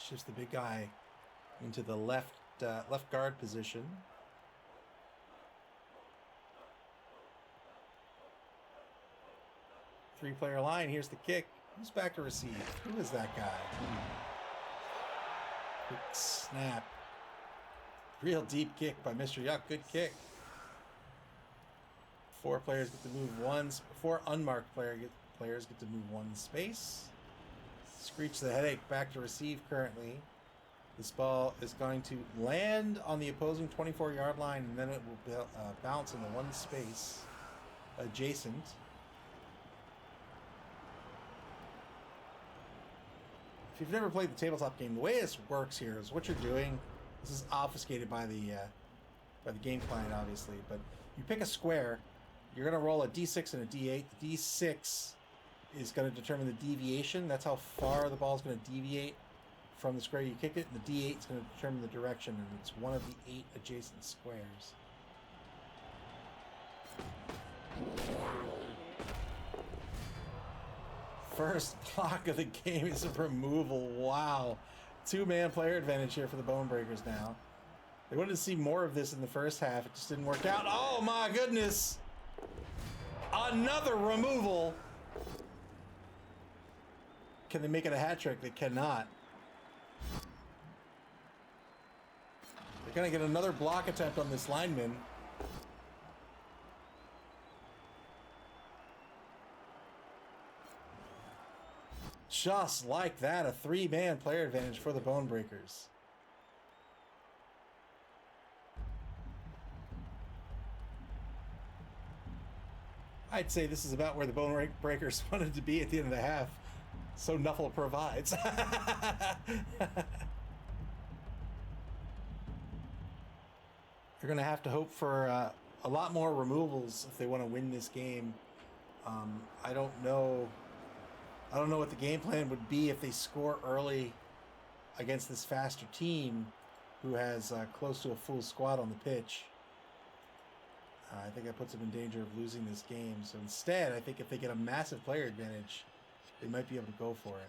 S1: Shifts the big guy into the left guard position. Three-player line. Here's the kick. Who's back to receive? Who is that guy? Quick snap. Real deep kick by Mr. Yuck. Good kick. 4 players get to move once. 4 unmarked players get to move 1 space. Screech the Headache back to receive currently. This ball is going to land on the opposing 24-yard line, and then it will bounce into 1 space adjacent. If you've never played the tabletop game, the way this works here is what you're doing. This is obfuscated by the game client, obviously, but you pick a square. You're going to roll a d6 and a d8. The d6 is going to determine the deviation. That's how far the ball is going to deviate from the square you kick it. And the d8 is going to determine the direction, and it's one of the 8 adjacent squares. First block of the game is a removal. Wow. 2-man player advantage here for the Bone Breakers now. They wanted to see more of this in the first half. It just didn't work out. Oh my goodness. Another removal. Can they make it a hat trick? They cannot. They're going to get another block attempt on this lineman. Just like that, a 3-man player advantage for the Bone Breakers. I'd say this is about where the Bone Breakers wanted to be at the end of the half. So Nuffle provides. They're going to have to hope for a lot more removals if they want to win this game. I don't know what the game plan would be if they score early against this faster team who has close to a full squad on the pitch. I think that puts them in danger of losing this game. So instead, I think if they get a massive player advantage, they might be able to go for it.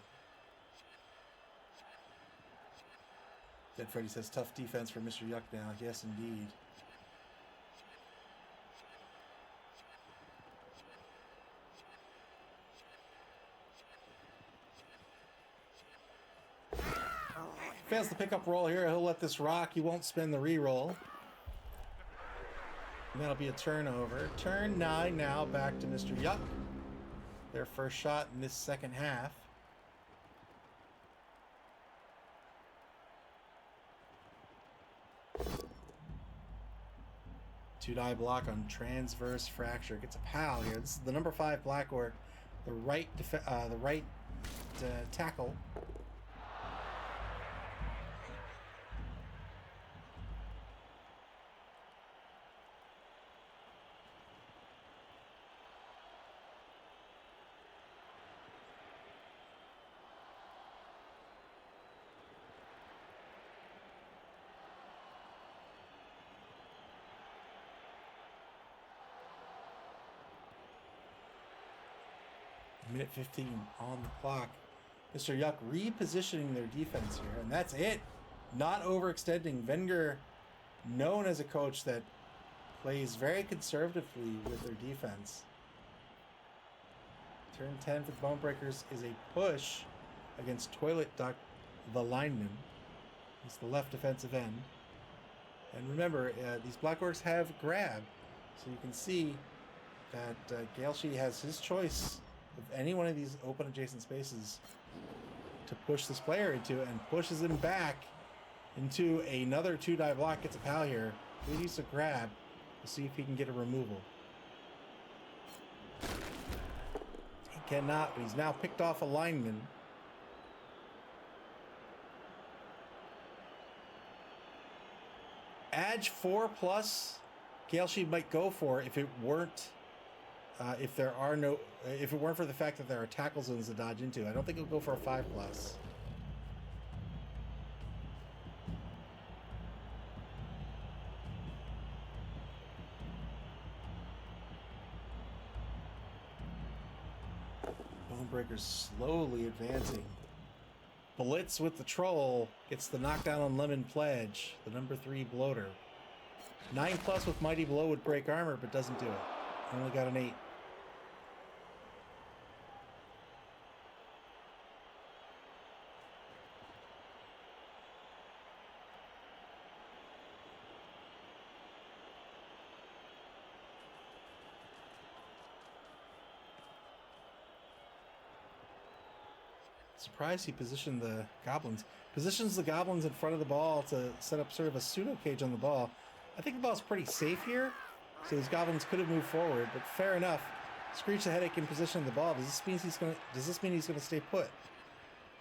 S1: Dead Freddy says, tough defense for Mr. Yuck now. Yes, indeed. Fails the pickup roll here. He'll let this rock. He won't spin the re-roll. And that'll be a turnover. Turn 9 now back to Mr. Yuck. Their first shot in this second half. Two-die block on transverse fracture. Gets a pal here. This is the number 5 black orc. The right tackle. Minute 15 on the clock. Mr. Yuck repositioning their defense here, and that's it. Not overextending. Wenger, known as a coach that plays very conservatively with their defense. Turn 10 for the Bone Breakers is a push against Toilet Duck, the lineman. He's the left defensive end. And remember, these Black Orcs have grab, so you can see that Gaelshi has his choice of any one of these open adjacent spaces to push this player into, and pushes him back into another two-die block. Gets a pal here. He needs to grab. We'll see if he can get a removal. He cannot, but he's now picked off a lineman. Edge 4+, Gaelshi might go for if it weren't if it weren't for the fact that there are tackle zones to dodge into. I don't think he'll go for a 5+. Bonebreaker's slowly advancing. Blitz with the troll gets the knockdown on Lemon Pledge, the number 3 bloater. 9+ with Mighty Blow would break armor, but doesn't do it. Only got an 8. Surprised he positioned the goblins. Positions the goblins in front of the ball to set up sort of a pseudo cage on the ball. I think the ball's pretty safe here, so these goblins could have moved forward, but fair enough. Screech the Headache in position of the ball. Does this mean he's gonna stay put?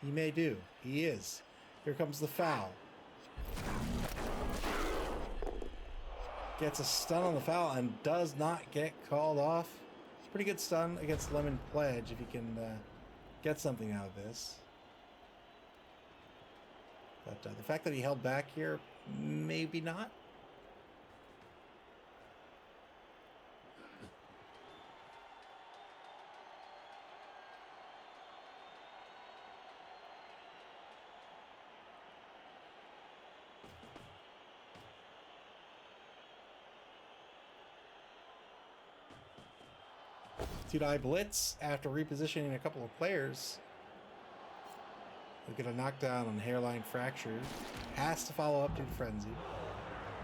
S1: He may do. He is. Here comes the foul. Gets a stun on the foul and does not get called off. It's a pretty good stun against Lemon Pledge if he can get something out of this. But the fact that he held back here, maybe not. Two-die blitz after repositioning a couple of players. We'll get a knockdown on Hairline Fracture. Has to follow up to Frenzy.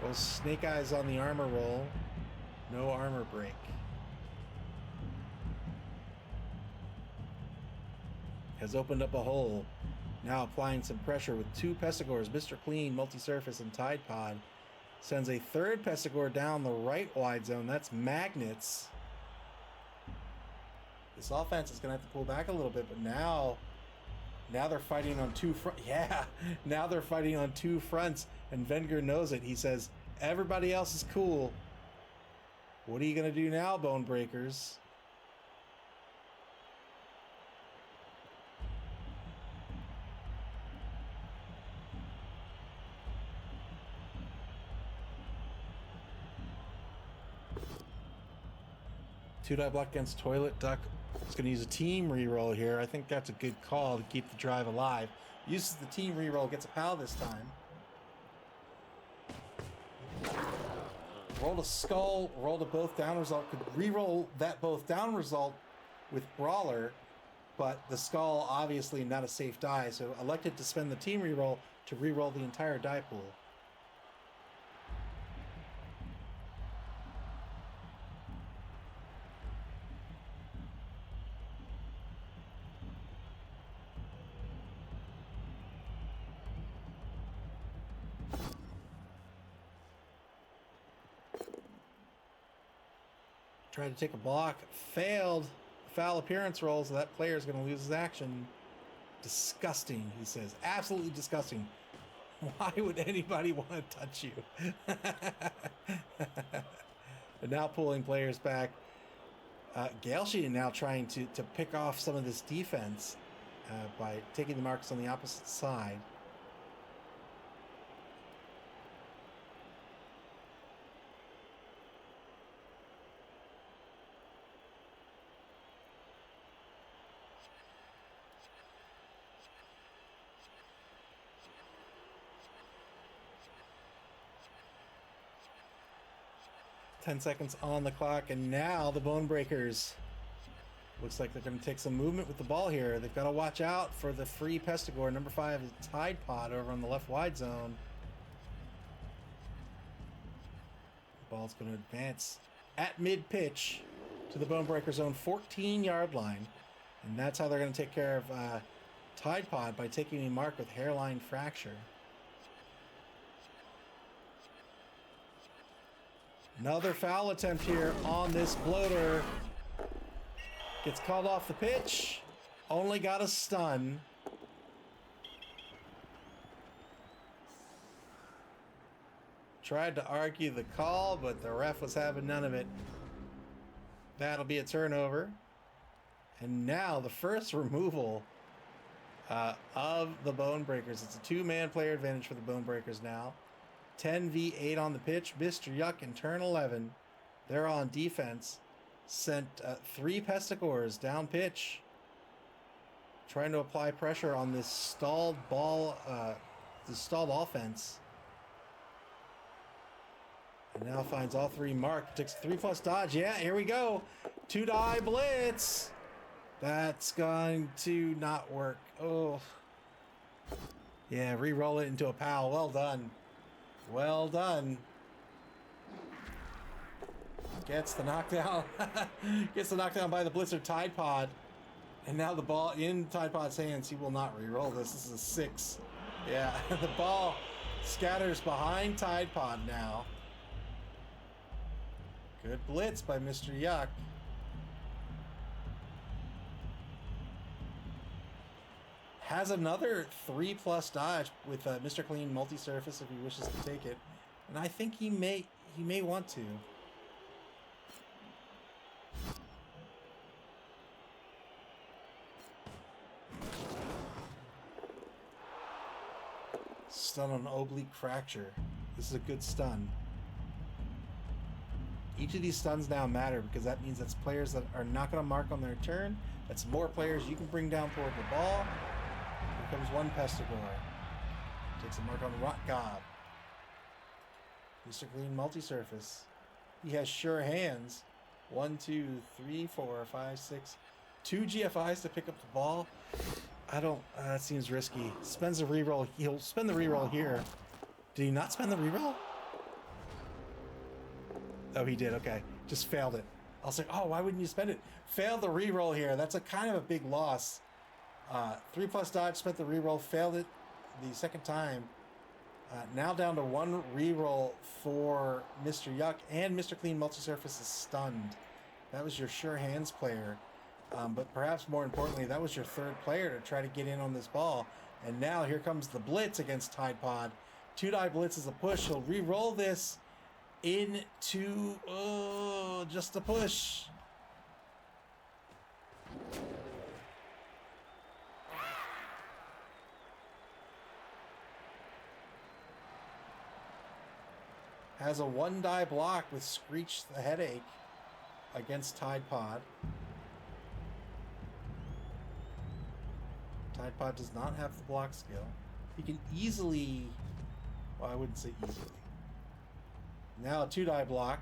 S1: Well, Snake Eyes on the armor roll. No armor break. Has opened up a hole. Now applying some pressure with 2 Pestigors. Mr. Clean, Multi-Surface, and Tide Pod. Sends a 3rd Pestigor down the right wide zone. That's Magnets. This offense is going to have to pull back a little bit, but now they're fighting on 2 fronts. Yeah, now they're fighting on 2 fronts, and Wenger knows it. He says, everybody else is cool. What are you going to do now, Bone Breakers? Two-die block against Toilet Duck. He's going to use a team reroll here. I think that's a good call to keep the drive alive. Uses the team reroll, gets a pal this time. Rolled a skull, rolled a both down result. Could reroll that both down result with Brawler, but the skull obviously not a safe die, so elected to spend the team reroll to re-roll the entire die pool. Tried to take a block, failed. Foul appearance roll, so that player is going to lose his action. Disgusting, he says. Absolutely disgusting. Why would anybody want to touch you? And now pulling players back. Gaelshin now trying to pick off some of this defense by taking the marks on the opposite side. Ten seconds on the clock, and now the Bone Breakers. Looks like they're going to take some movement with the ball here. They've got to watch out for the free Pestigore. Number 5 is Tide Pod over on the left wide zone. The ball's going to advance at mid-pitch to the Bone Breaker zone, 14-yard line. And that's how they're going to take care of Tide Pod, by taking a mark with hairline fracture. Another foul attempt here on this bloater. Gets called off the pitch. Only got a stun. Tried to argue the call, but the ref was having none of it. That'll be a turnover. And now the first removal of the Bone Breakers. It's a 2-man player advantage for the Bone Breakers now. 10v8 on the pitch. Mr. Yuck and Turn 11. They're on defense. Sent 3 Pestigores down pitch. Trying to apply pressure on this stalled ball, this stalled offense. And now finds all 3 marked. Takes 3+ dodge. Yeah, here we go. 2-die blitz. That's going to not work. Oh. Yeah, re-roll it into a pal. Well done. Well done. Gets the knockdown. Gets the knockdown by the blitzer Tide Pod. And now the ball in Tide Pod's hands. He will not re-roll this. This is a 6. Yeah, the ball scatters behind Tide Pod now. Good blitz by Mr. Yuck. Has another 3+ dodge with Mr. Clean multi-surface if he wishes to take it, and I think he may want to. Stun on oblique fracture. This is a good stun. Each of these stuns now matter because that means that's players that are not going to mark on their turn. That's more players you can bring down toward the ball. Here comes one Pestigore. Takes a mark on Rock Gob. Mr. Clean multi-surface. He has sure hands. 1, 2, 3, 4, 5, 6. 2 GFIs to pick up the ball. I don't. That seems risky. Spends a reroll. He'll spend the reroll here. Did he not spend the reroll? Oh, he did. Okay. Just failed it. I was like, oh, why wouldn't you spend it? Failed the reroll here. That's a kind of a big loss. 3+ dodge, spent the reroll, failed it the second time. Now down to 1 reroll for Mr. Yuck, and Mr. Clean multi-surface is stunned. That was your sure hands player. But perhaps more importantly, that was your 3rd player to try to get in on this ball. And now here comes the blitz against Tide Pod. 2-die blitz is a push. He'll re-roll this into, just a push. Has a 1-die block with Screech the Headache against Tide Pod. Tide Pod does not have the block skill. He can easily, well, I wouldn't say easily. Now a 2-die block.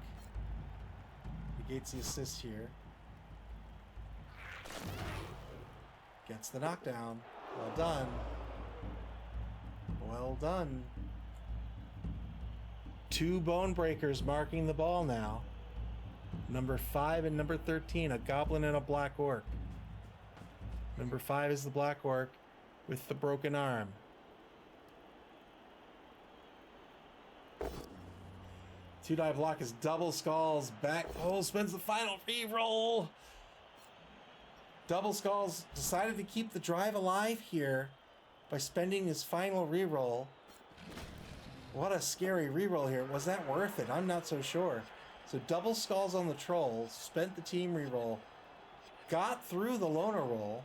S1: Negates the assist here. Gets the knockdown. Well done. Well done. 2 bone breakers marking the ball now. Number 5 and number 13, a goblin and a black orc. Number 5 is the black orc with the broken arm. Two-die block is double skulls back. Oh, spends the final reroll. Double skulls decided to keep the drive alive here by spending his final reroll. What a scary reroll here. Was that worth it? I'm not so sure. So double skulls on the troll, spent the team reroll, got through the loner roll,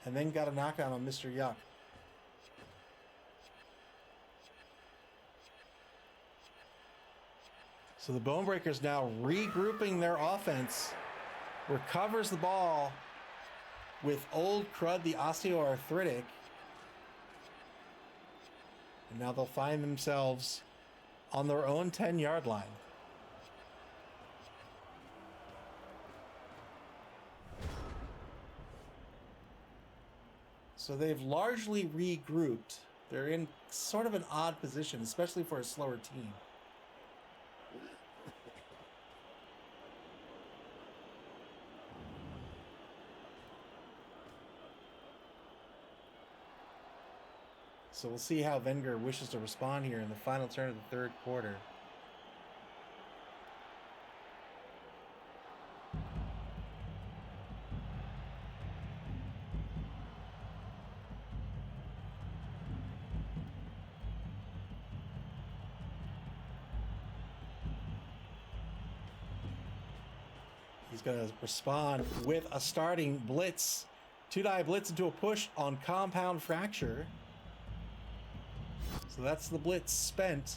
S1: and then got a knockout on Mr. Yuck. So the Bonebreakers now regrouping their offense, recovers the ball with Old Crud, the osteoarthritic. And now they'll find themselves on their own 10-yard line. So they've largely regrouped. They're in sort of an odd position, especially for a slower team. So we'll see how Wenger wishes to respond here in the final turn of the third quarter. He's going to respond with a starting blitz. Two-die blitz into a push on compound fracture. So that's the blitz spent.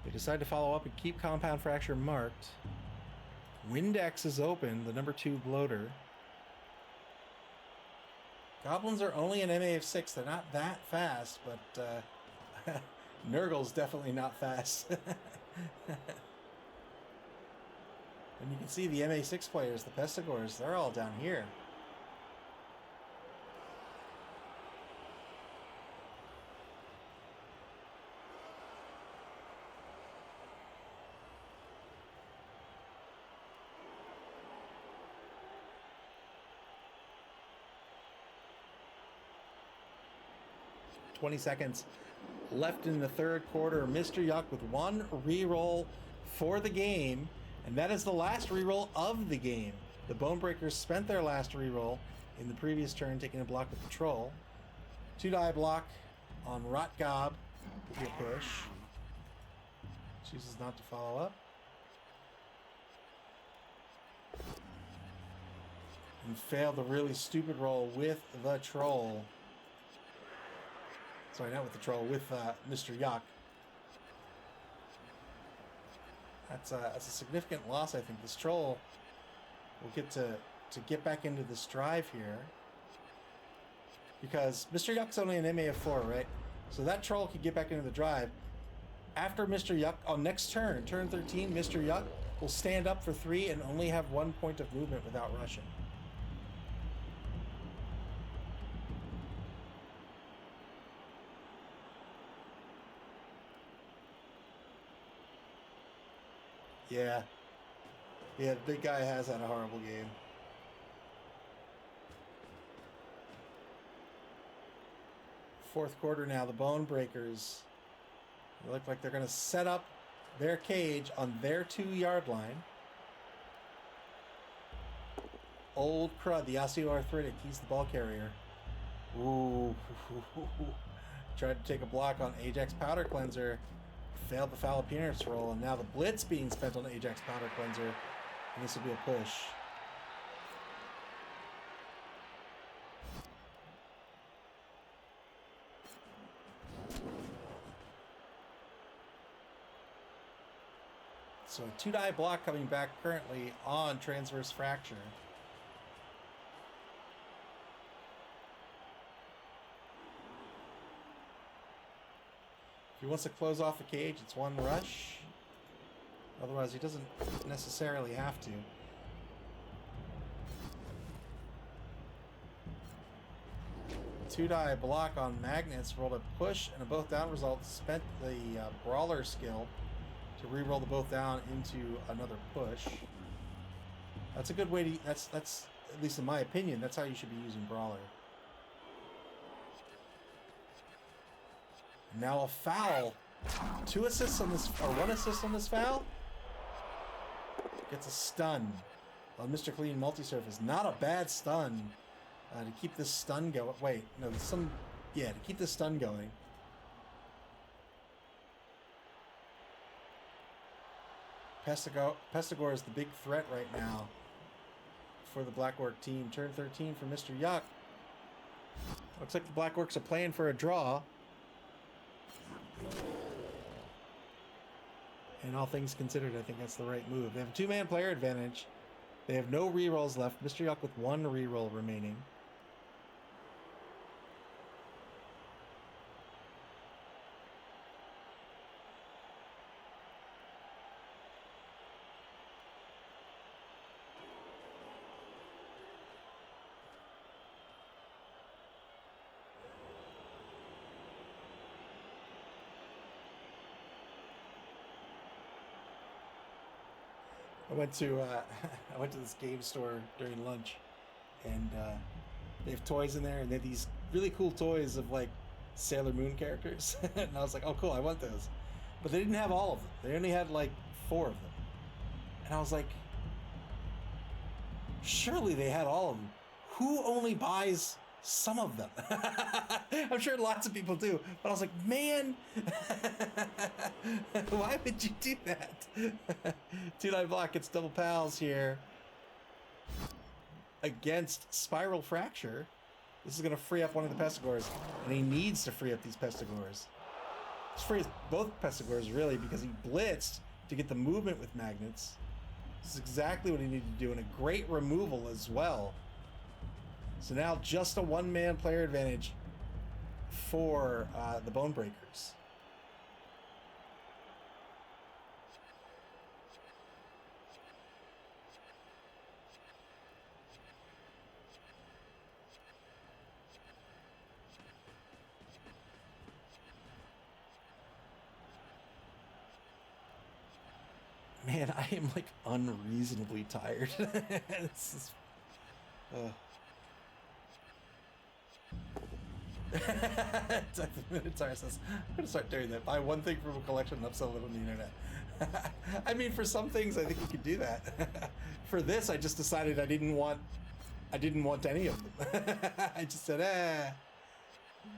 S1: They decide to follow up and keep compound fracture marked. Windex is open, the number 2 bloater. Goblins are only an MA of 6. They're not that fast, but Nurgle's definitely not fast. And you can see the MA6 players, the Pestigors, they're all down here. $20 left in the third quarter. Mr. Yuck with 1 reroll for the game. And that is the last reroll of the game. The Bonebreakers spent their last reroll in the previous turn, taking a block with the Troll. 2-die block on Rotgob with a push. Chooses not to follow up. And failed the really stupid roll with the Troll. Sorry, not with the Troll, with Mr. Yuck. That's a significant loss, I think. This Troll will get to get back into this drive here. Because Mr. Yuck's only an MA of 4, right? So that Troll could get back into the drive. After Mr. Yuck, on next turn, turn 13, Mr. Yuck will stand up for 3 and only have 1 point of movement without rushing. Yeah. Yeah, the big guy has had a horrible game. Fourth quarter now, the Bonebreakers. They look like they're going to set up their cage on their 2-yard line. Old Crud, the osteoarthritic, he's the ball carrier. Ooh. Tried to take a block on Ajax Powder Cleanser. Failed the foul appearance roll, and now the blitz being spent on Ajax Powder Cleanser, and this will be a push. So a 2-die block coming back currently on transverse fracture. If he wants to close off the cage, it's 1 rush. Otherwise, he doesn't necessarily have to. Two-die block on Magnets, rolled a push and a both down result, spent the Brawler skill to re-roll the both down into another push. That's a good way to... That's at least in my opinion, that's how you should be using Brawler. Now a foul. 2 assists on this, or 1 assist on this foul. Gets a stun on Mr. Clean multi-surface. Not a bad stun to keep this stun going. Wait, no, there's some... Yeah, to keep this stun going. Pestigore is the big threat right now for the Blackwork team. Turn 13 for Mr. Yuck. Looks like the Blackworks are playing for a draw. And all things considered, I think that's the right move. They have a 2-man player advantage. They have no rerolls left. Mr. Yuck with 1 reroll remaining. I went to this game store during lunch, and they have toys in there, and they have these really cool toys of like Sailor Moon characters. And I was like, oh cool, I want those. But they didn't have all of them. They only had like 4 of them. And I was like, surely they had all of them. Who only buys some of them? I'm sure lots of people do, but I was like, man, why would you do that? 2-die block gets double pals here against Spiral Fracture. This is going to free up one of the Pestigores, and he needs to free up these Pestigores. This frees both Pestigores, really, because he blitzed to get the movement with Magnets. This is exactly what he needed to do, and a great removal as well. So now just a 1-man player advantage for the Bone Breakers. Man, I am like unreasonably tired. This is... Minotaur says, I'm gonna start doing that. Buy one thing from a collection and upsell it on the internet. I mean, for some things, I think you could do that. For this, I just decided I didn't want any of them. I just said,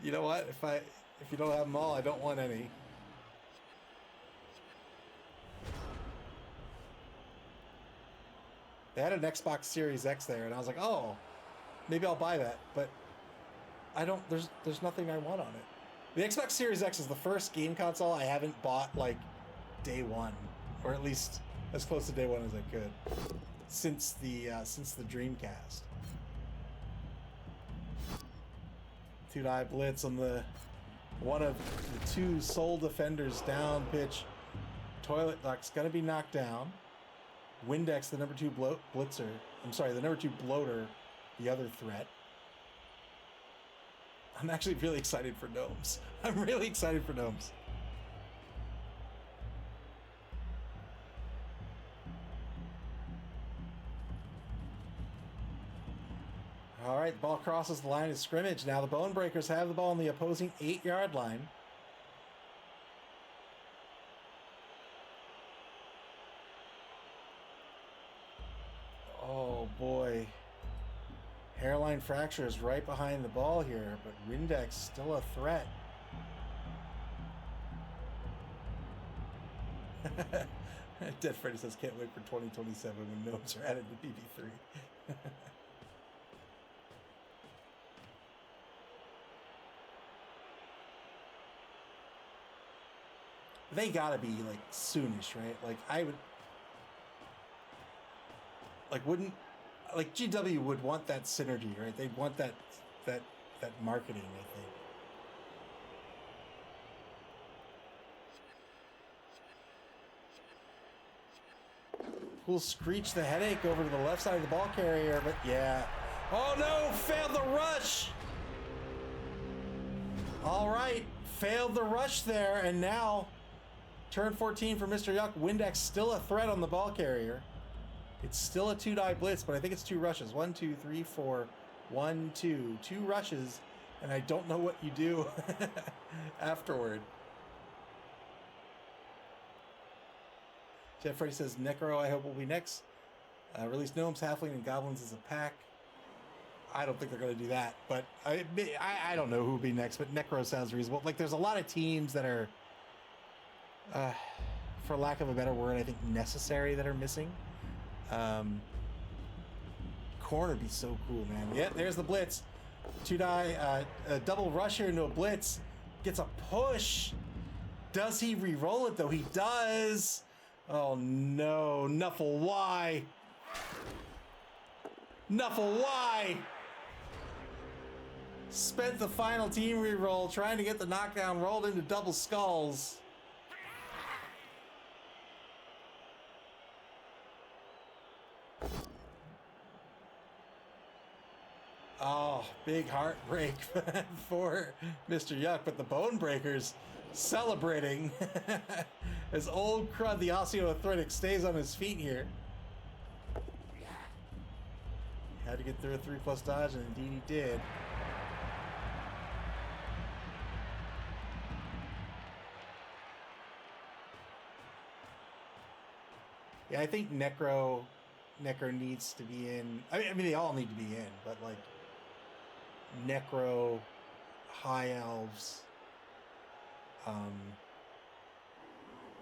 S1: you know what? If you don't have them all, I don't want any. They had an Xbox Series X there, and I was like, oh, maybe I'll buy that, but I don't, there's nothing I want on it. The Xbox Series X is the first game console I haven't bought like day one, or at least as close to day one as I could, since the Dreamcast. 2-die blitz on the one of the 2 Soul Defenders down pitch. Toilet Duck's gonna be knocked down. Windex, the number 2 blitzer. I'm sorry, the number 2 bloater, the other threat. I'm actually really excited for Gnomes. I'm really excited for Gnomes. All right, the ball crosses the line of scrimmage. Now the Bone Breakers have the ball on the opposing 8-yard line. Oh boy. Hairline Fracture is right behind the ball here, but Windex still a threat. Dead Freddy says, can't wait for 2027 when Gnomes are added to BB3. They gotta be like soonish, right? Like I would, like wouldn't, like GW would want that synergy, right? They'd want that marketing, I think. We'll screech the headache over to the left side of the ball carrier, but yeah. Oh no, failed the rush. All right, failed the rush there, and now turn 14 for Mr. Yuck. Windex still a threat on the ball carrier. It's still a 2-die blitz, but I think it's 2 rushes. 1, 2, 3, 4. 1, 2. 2 rushes, and I don't know what you do afterward. Jeff Freddy says, Necro, I hope will be next. Release Gnomes, Halfling, and Goblins as a pack. I don't think they're going to do that, but I don't know who will be next, but Necro sounds reasonable. Like, there's a lot of teams that are, for lack of a better word, I think necessary that are missing. Corner would be so cool, man. Yeah, there's the blitz. 2-die, a double rusher into a blitz. Gets a push. Does he re-roll it, though? He does. Oh, no. Nuffle, why? Nuffle, why? Spent the final team re-roll trying to get the knockdown, rolled into double skulls. Oh, big heartbreak for Mr. Yuck, but the Bone Breakers celebrating as old crud, the osteoarthritic, stays on his feet here. Had to get through a 3+ dodge, and indeed he did. Yeah, I think Necro needs to be in. I mean, they all need to be in, but like Necro, High Elves.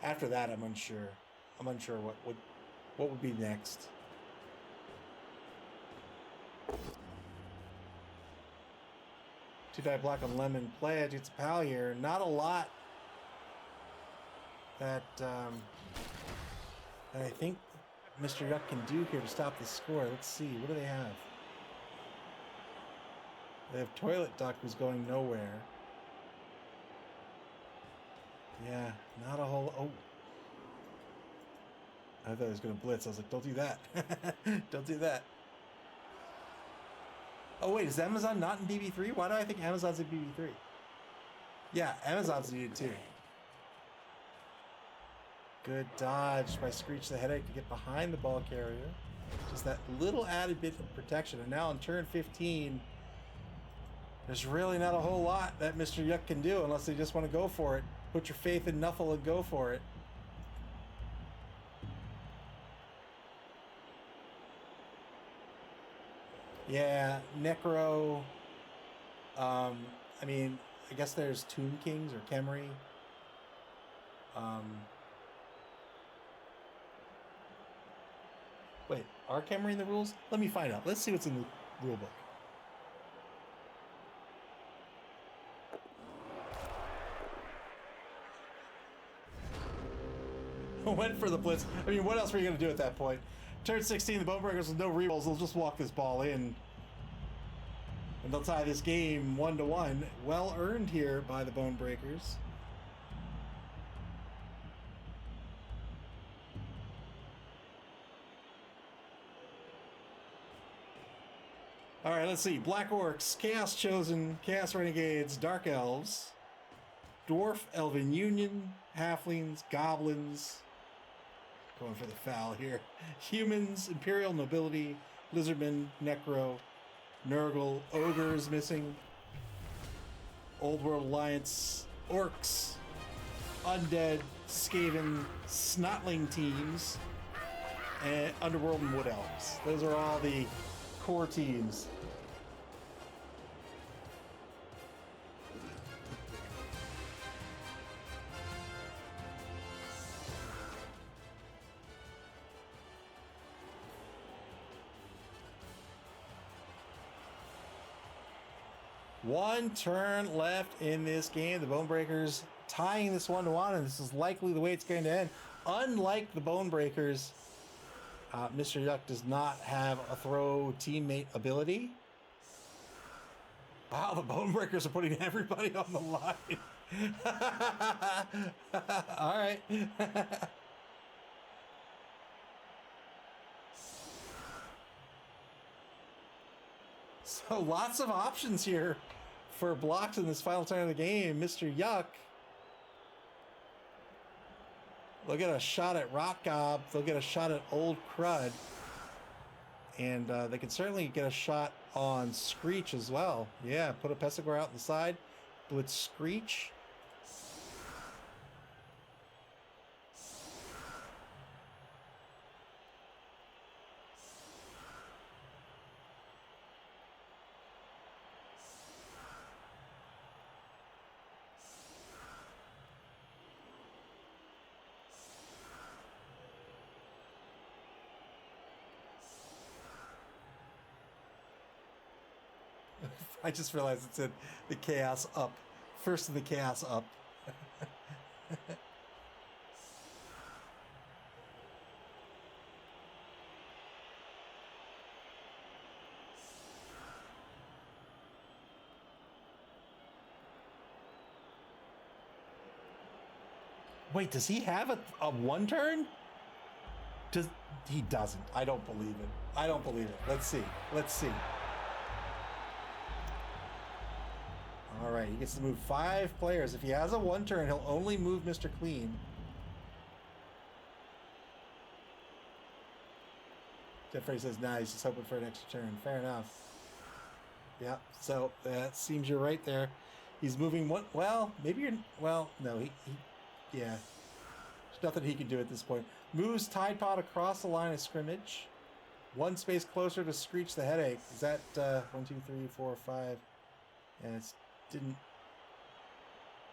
S1: After that, I'm unsure. I'm unsure what would be next. Two-die block on Lemon Pledge. It's a pal here. Not a lot that I think Mr. Yuck can do here to stop the score. Let's see. What do they have? They have Toilet Duck, who's going nowhere. Yeah, not a whole... Oh. I thought he was going to blitz. I was like, don't do that. Don't do that. Oh, wait. Is Amazon not in BB3? Why do I think Amazon's in BB3? Yeah, Amazon's needed too. Good dodge by Screech the Headache to get behind the ball carrier. Just that little added bit of protection. And now on turn 15, there's really not a whole lot that Mr. Yuck can do unless they just want to go for it. Put your faith in Nuffle and go for it. Yeah, Necro. I mean, I guess there's Tomb Kings or Khemri. Wait, are Khemri in the rules? Let me find out. Let's see what's in the rule book. Went for the blitz. I mean, what else were you going to do at that point? Turn 16, the Bone Breakers with no rerolls. They'll just walk this ball in. And they'll tie this game 1-1. Well earned here by the Bone Breakers. All right, let's see. Black Orcs, Chaos Chosen, Chaos Renegades, Dark Elves, Dwarf, Elven Union, Halflings, Goblins. Going for the foul here. Humans, Imperial Nobility, Lizardmen, Necro, Nurgle, Ogres missing, Old World Alliance, Orcs, Undead, Skaven, Snotling teams, and Underworld and Wood Elves. Those are all the core teams. One turn left in this game. The Bone Breakers tying this 1-1, and this is likely the way it's going to end. Unlike the Bone Breakers, Mr. Yuck does not have a throw teammate ability. Wow, the Bone Breakers are putting everybody on the line. All right. Lots of options here for blocks in this final turn of the game. Mr. Yuck. They'll get a shot at Rot Gob. They'll get a shot at Old Crud. And they can certainly get a shot on Screech as well. Yeah, put a Pessigore out the side. Blitz Screech. I just realized it's in the Chaos Up. First in the Chaos Up. Wait, does he have a one turn? He doesn't. I don't believe it. I don't believe it. Let's see. Let's see. All right, he gets to move 5 players. If he has a one turn, he'll only move Mr. Clean. Jeffrey says, nah, he's just hoping for an extra turn. Fair enough. Yeah, so that seems you're right there. He's moving one. Well, maybe you're. Well, no, yeah. There's nothing he can do at this point. Moves Tide Pod across the line of scrimmage. 1 space closer to Screech the Headache. Is that 1, 2, 3, 4, 5? Yeah, it's didn't.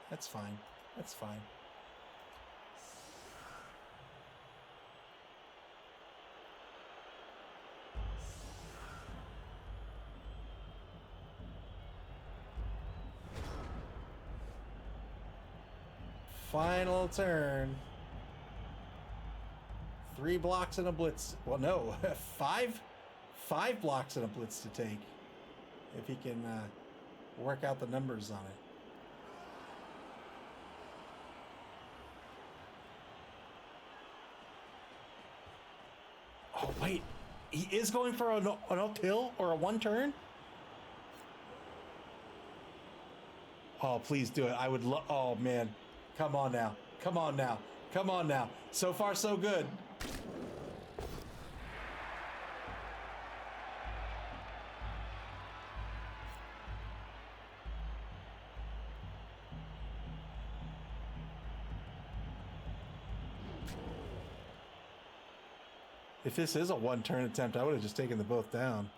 S1: That's fine. That's fine. Final turn. 3 blocks and a blitz. Well, no, 5 blocks and a blitz to take. If he can work out the numbers on it. Oh, wait. He is going for an uphill or a one turn? Oh, please do it. I would love... Oh, man. Come on now. Come on now. Come on now. So far, so good. If this is a one-turn attempt, I would have just taken the both down.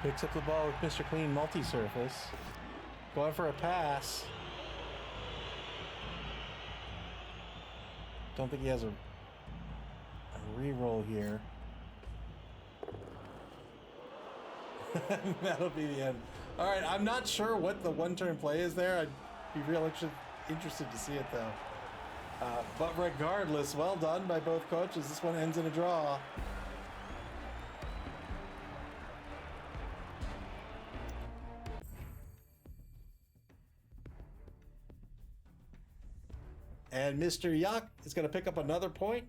S1: Picks up the ball with Mr. Clean multi-surface. Going for a pass. Don't think he has a re-roll here. That'll be the end. All right, I'm not sure what the one-turn play is there. I'd be real interested to see it, though. But regardless, well done by both coaches. This one ends in a draw. And Mr. Yuck is going to pick up another point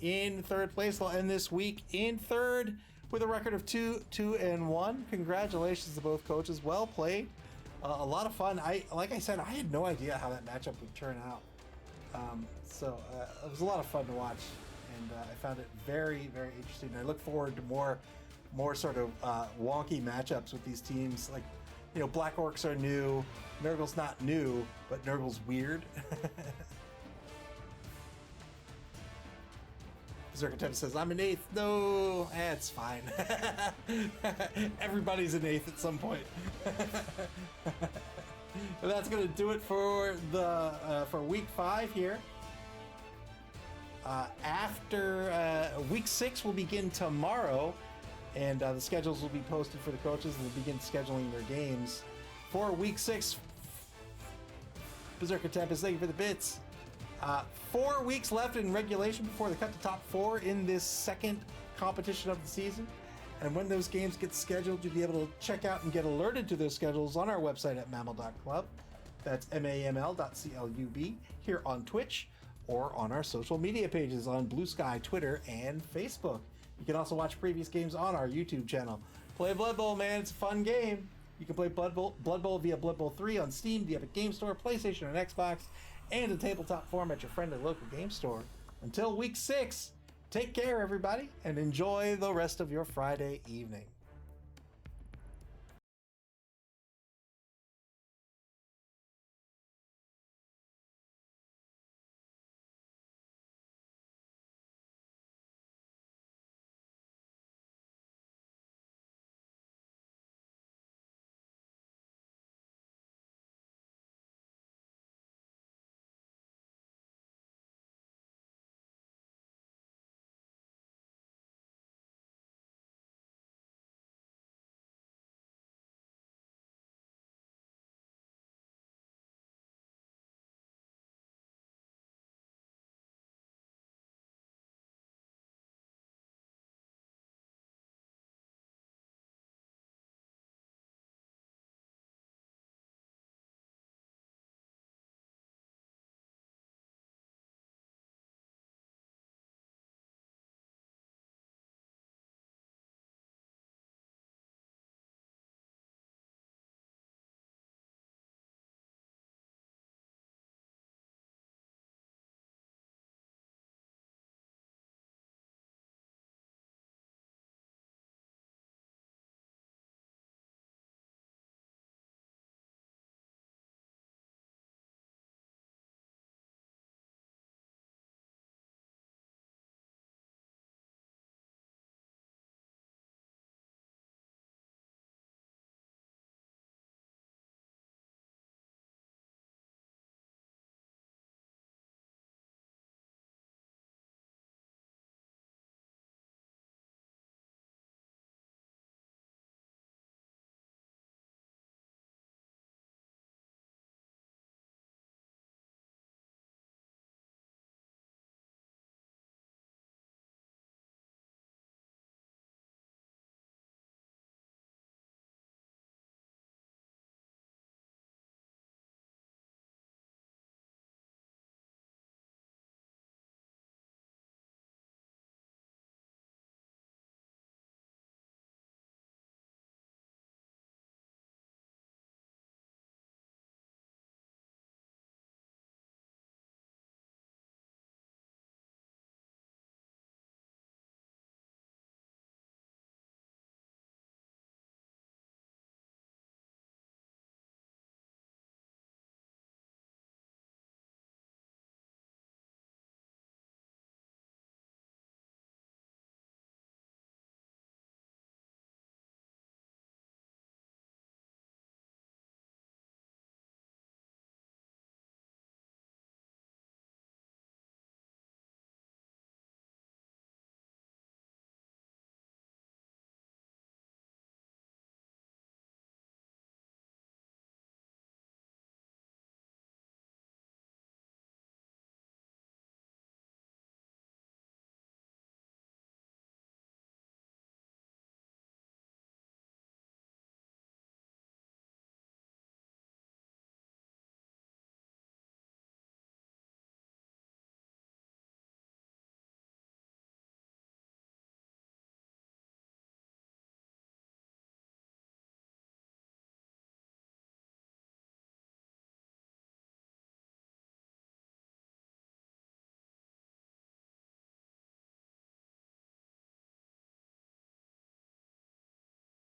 S1: in third place. They'll end this week in third with a record of 2-1. Congratulations to both coaches. Well played. A lot of fun. Like I said, I had no idea how that matchup would turn out. So it was a lot of fun to watch, and I found it very, very interesting. I look forward to more sort of wonky matchups with these teams. Like, you know, Black Orcs are new. Nurgle's not new, but Nurgle's weird. Zerkatem says, I'm an 8th. No, it's fine. Everybody's an 8th at some point. But that's going to do it for for week 5 here. After week 6 will begin tomorrow, and the schedules will be posted for the coaches, and they'll begin scheduling their games for week 6. Berserker Tempest, thank you for the bits. 4 weeks left in regulation before they cut the top 4 in this second competition of the season. And when those games get scheduled, you'll be able to check out and get alerted to those schedules on our website at maml.club. That's maml.club here on Twitch or on our social media pages on Blue Sky, Twitter, and Facebook. You can also watch previous games on our YouTube channel. Play Blood Bowl, man. It's a fun game. You can play Blood Bowl via Blood Bowl 3 on Steam, the Epic Game Store, PlayStation, and Xbox, and in tabletop form at your friendly local game store. Until week 6, take care, everybody, and enjoy the rest of your Friday evening.